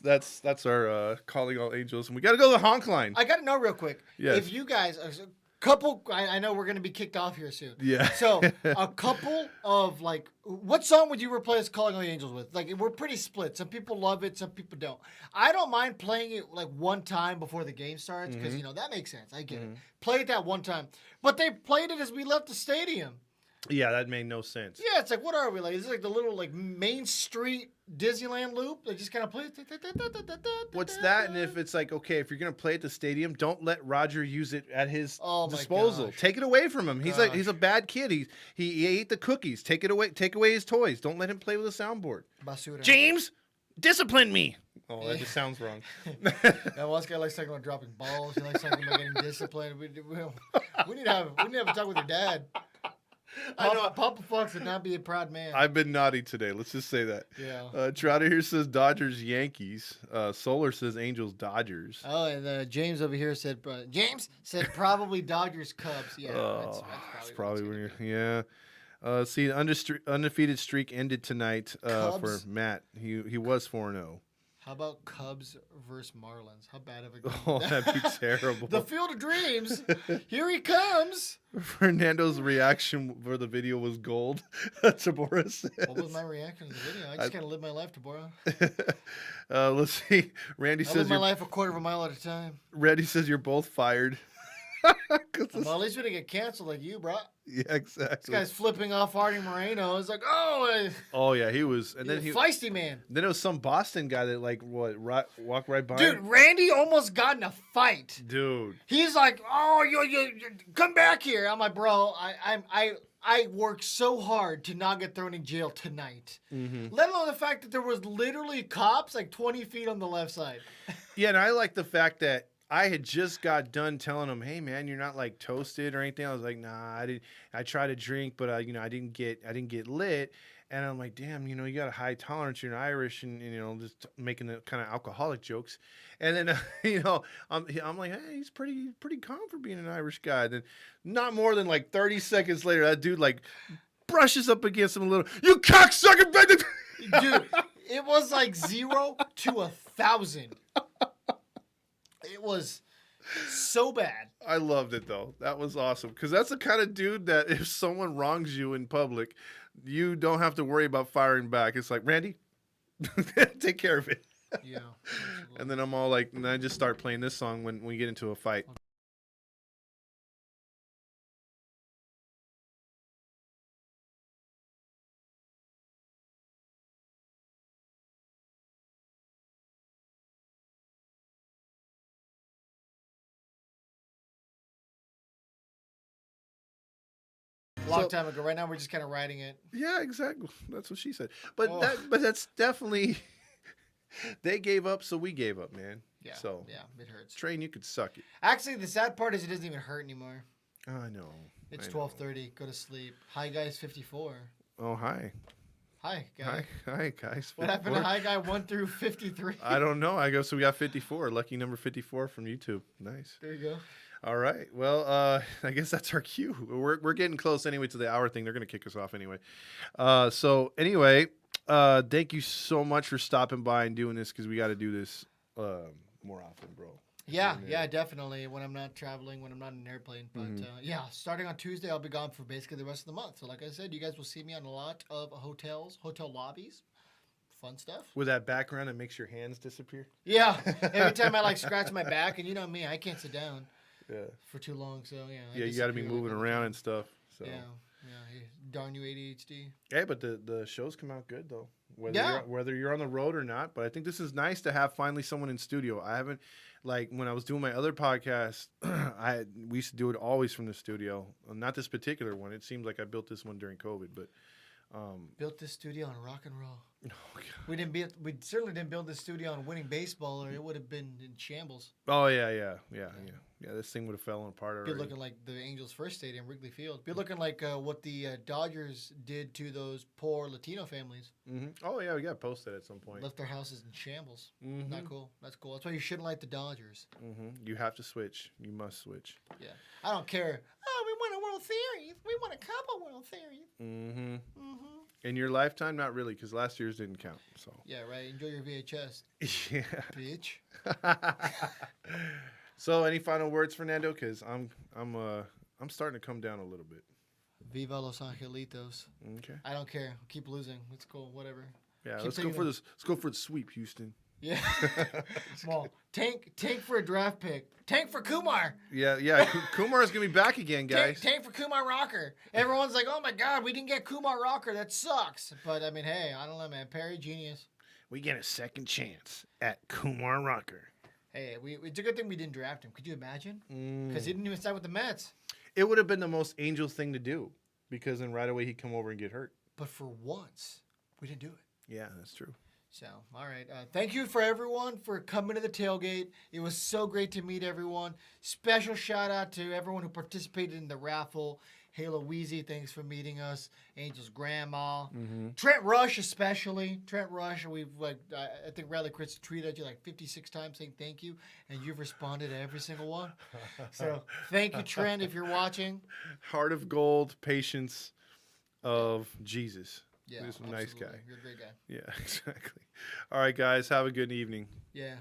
Speaker 1: That's our calling all angels, and we got to go to the honk line.
Speaker 2: I got to know real quick.
Speaker 1: Yes.
Speaker 2: If you guys, I know we're going to be kicked off here soon.
Speaker 1: Yeah.
Speaker 2: So a couple of like, what song would you replace Calling All the Angels with? Like, we're pretty split. Some people love it, some people don't. I don't mind playing it like one time before the game starts because that makes sense. I get it. Play it that one time, but they played it as we left the stadium.
Speaker 1: Yeah, that made no sense.
Speaker 2: Yeah, it's like, what are we like? Is it like the little like Main Street Disneyland loop? They just kind of play.
Speaker 1: What's that? And if it's like, okay, if you're gonna play at the stadium, don't let Roger use it at his
Speaker 2: Oh, my
Speaker 1: disposal.
Speaker 2: gosh.
Speaker 1: Take it away from him. He's a bad kid. He ate the cookies. Take it away. Take away his toys. Don't let him play with a soundboard.
Speaker 2: Basura.
Speaker 1: James, discipline me. Oh, that just sounds wrong.
Speaker 2: Yeah, well, this guy likes talking about dropping balls. He likes talking about getting disciplined. We need to have a talk with your dad.
Speaker 1: I know.
Speaker 2: Papa Fox would not be a proud man.
Speaker 1: I've been naughty today. Let's just say that.
Speaker 2: Yeah.
Speaker 1: Trotter here says Dodgers, Yankees. Solar says Angels, Dodgers.
Speaker 2: Oh, and James over here said probably Dodgers, Cubs. Yeah, that's
Speaker 1: probably where yeah. See, the undefeated streak ended tonight for
Speaker 2: Cubs?
Speaker 1: Matt. He was 4-0.
Speaker 2: How about Cubs versus Marlins? How bad of a game?
Speaker 1: Oh, that'd be terrible.
Speaker 2: The Field of Dreams. Here he comes.
Speaker 1: Fernando's reaction for the video was gold. Tabora says.
Speaker 2: What was my reaction to the video? I just kind of live my life, Tabora.
Speaker 1: Let's see. Randy
Speaker 2: I
Speaker 1: says
Speaker 2: live my life a quarter of a mile at a time.
Speaker 1: Randy says you're both fired.
Speaker 2: Well, at least we didn't get canceled like you, bro.
Speaker 1: Yeah, exactly.
Speaker 2: This guy's flipping off Artie Moreno. It's like, oh,
Speaker 1: oh yeah, he was, and then
Speaker 2: he's a feisty man.
Speaker 1: Then it was some Boston guy that walked right by.
Speaker 2: Dude,
Speaker 1: him.
Speaker 2: Randy almost got in a fight.
Speaker 1: Dude,
Speaker 2: he's like, oh, you come back here. I'm like, bro, I worked so hard to not get thrown in jail tonight. Let alone the fact that there was literally cops like 20 feet on the left side.
Speaker 1: Yeah, and I like the fact that I had just got done telling him, "Hey, man, you're not like toasted or anything." I was like, "Nah, I didn't. I tried to drink, but I didn't get lit." And I'm like, "Damn, you got a high tolerance. You're Irish, and just making the kind of alcoholic jokes." And then I'm like, "Hey, he's pretty calm for being an Irish guy." Then, not more than like 30 seconds later, that dude like brushes up against him a little. You cocksucker,
Speaker 2: dude! It was like 0 to 1,000. It was so bad.
Speaker 1: I loved it though. That was awesome because that's the kind of dude that if someone wrongs you in public, you don't have to worry about firing back. It's like, Randy, take care of it.
Speaker 2: Yeah. Absolutely.
Speaker 1: And then I'm all like, and I just start playing this song when we get into a fight.
Speaker 2: Long time ago. Right now, we're just kind of riding it.
Speaker 1: Yeah, exactly. That's what she said. But that's definitely they gave up, so we gave up, man.
Speaker 2: Yeah.
Speaker 1: So
Speaker 2: yeah, it hurts.
Speaker 1: Train, you could suck it.
Speaker 2: Actually, the sad part is it doesn't even hurt anymore.
Speaker 1: I know.
Speaker 2: It's 12:30. Go to sleep. Hi, guys. 54.
Speaker 1: Oh, hi.
Speaker 2: Hi, guys.
Speaker 1: Hi, guys.
Speaker 2: What happened to Hi Guy 1 through 53?
Speaker 1: I don't know. I guess we got 54. Lucky number 54 from YouTube. Nice.
Speaker 2: There you go.
Speaker 1: All right. Well, I guess that's our cue. We're getting close anyway to the hour thing. They're gonna kick us off anyway. So anyway, thank you so much for stopping by and doing this because we got to do this more often, bro.
Speaker 2: Yeah, definitely. When I'm not traveling, when I'm not in an airplane. But yeah, starting on Tuesday, I'll be gone for basically the rest of the month. So like I said, you guys will see me on a lot of hotels, hotel lobbies, fun stuff.
Speaker 1: With that background that makes your hands disappear.
Speaker 2: Yeah, every time I like scratch my back, and you know me, I can't sit down
Speaker 1: Yeah.
Speaker 2: for too long. So yeah. I
Speaker 1: Yeah, you got to be
Speaker 2: disappear, like,
Speaker 1: moving
Speaker 2: all the
Speaker 1: around
Speaker 2: time.
Speaker 1: and stuff. So.
Speaker 2: Yeah. Darn you, ADHD.
Speaker 1: Hey, but the shows come out good though.
Speaker 2: Yeah.
Speaker 1: Whether you're on the road or not. But I think this is nice to have finally someone in studio. I haven't, like when I was doing my other podcast, we used to do it always from the studio. Not this particular one. It seems like I built this one during COVID, but
Speaker 2: Built this studio on rock and roll.
Speaker 1: oh, God.
Speaker 2: We certainly didn't build this studio on winning baseball, or it would have been in shambles.
Speaker 1: Oh yeah. This thing would have fallen apart
Speaker 2: Be
Speaker 1: already.
Speaker 2: looking like the Angels' first stadium, Wrigley Field. Be looking like what the Dodgers did to those poor Latino families.
Speaker 1: Oh yeah, we got posted at some point.
Speaker 2: Left their houses in shambles.
Speaker 1: Mhm.
Speaker 2: Not cool. That's cool. That's why you shouldn't like the Dodgers.
Speaker 1: You have to switch. You must switch.
Speaker 2: Yeah. I don't care. Oh, we won a World Series. We won a couple World Series.
Speaker 1: In your lifetime, not really, because last year's didn't count. So
Speaker 2: Yeah, right. Enjoy your VHS,
Speaker 1: yeah.
Speaker 2: bitch.
Speaker 1: So, any final words, Fernando? Because I'm starting to come down a little bit.
Speaker 2: Viva Los Angelitos.
Speaker 1: Okay.
Speaker 2: I don't care. Keep losing. It's cool. Whatever.
Speaker 1: Yeah.
Speaker 2: Keep
Speaker 1: Let's go
Speaker 2: taking
Speaker 1: for this. Let's go for the sweep, Houston.
Speaker 2: Yeah. Well, tank for a draft pick. Tank for Kumar.
Speaker 1: Yeah. Kumar's gonna be back again, guys.
Speaker 2: Tank for Kumar Rocker. Everyone's like, oh my God, we didn't get Kumar Rocker. That sucks. But I mean, hey, I don't know, man. Perry, genius.
Speaker 1: We get a second chance at Kumar Rocker.
Speaker 2: Hey, it's a good thing we didn't draft him. Could you imagine? Because he didn't even sign with the Mets.
Speaker 1: It would have been the most Angels thing to do, because then right away he'd come over and get hurt.
Speaker 2: But for once, we didn't do it.
Speaker 1: Yeah, that's true.
Speaker 2: So, all right. Thank you for everyone for coming to the tailgate. It was so great to meet everyone. Special shout out to everyone who participated in the raffle. Halo Weezy, thanks for meeting us. Angel's grandma. Trent Rush, especially. Trent Rush, I think Riley Chris tweeted at you like 56 times saying thank you, and you've responded to every single one. So, thank you, Trent, if you're watching.
Speaker 1: Heart of gold, patience of Jesus.
Speaker 2: Yeah,
Speaker 1: He's a nice
Speaker 2: absolutely.
Speaker 1: guy.
Speaker 2: You're a great guy.
Speaker 1: Yeah, exactly. All right, guys. Have a good evening.
Speaker 2: Yeah.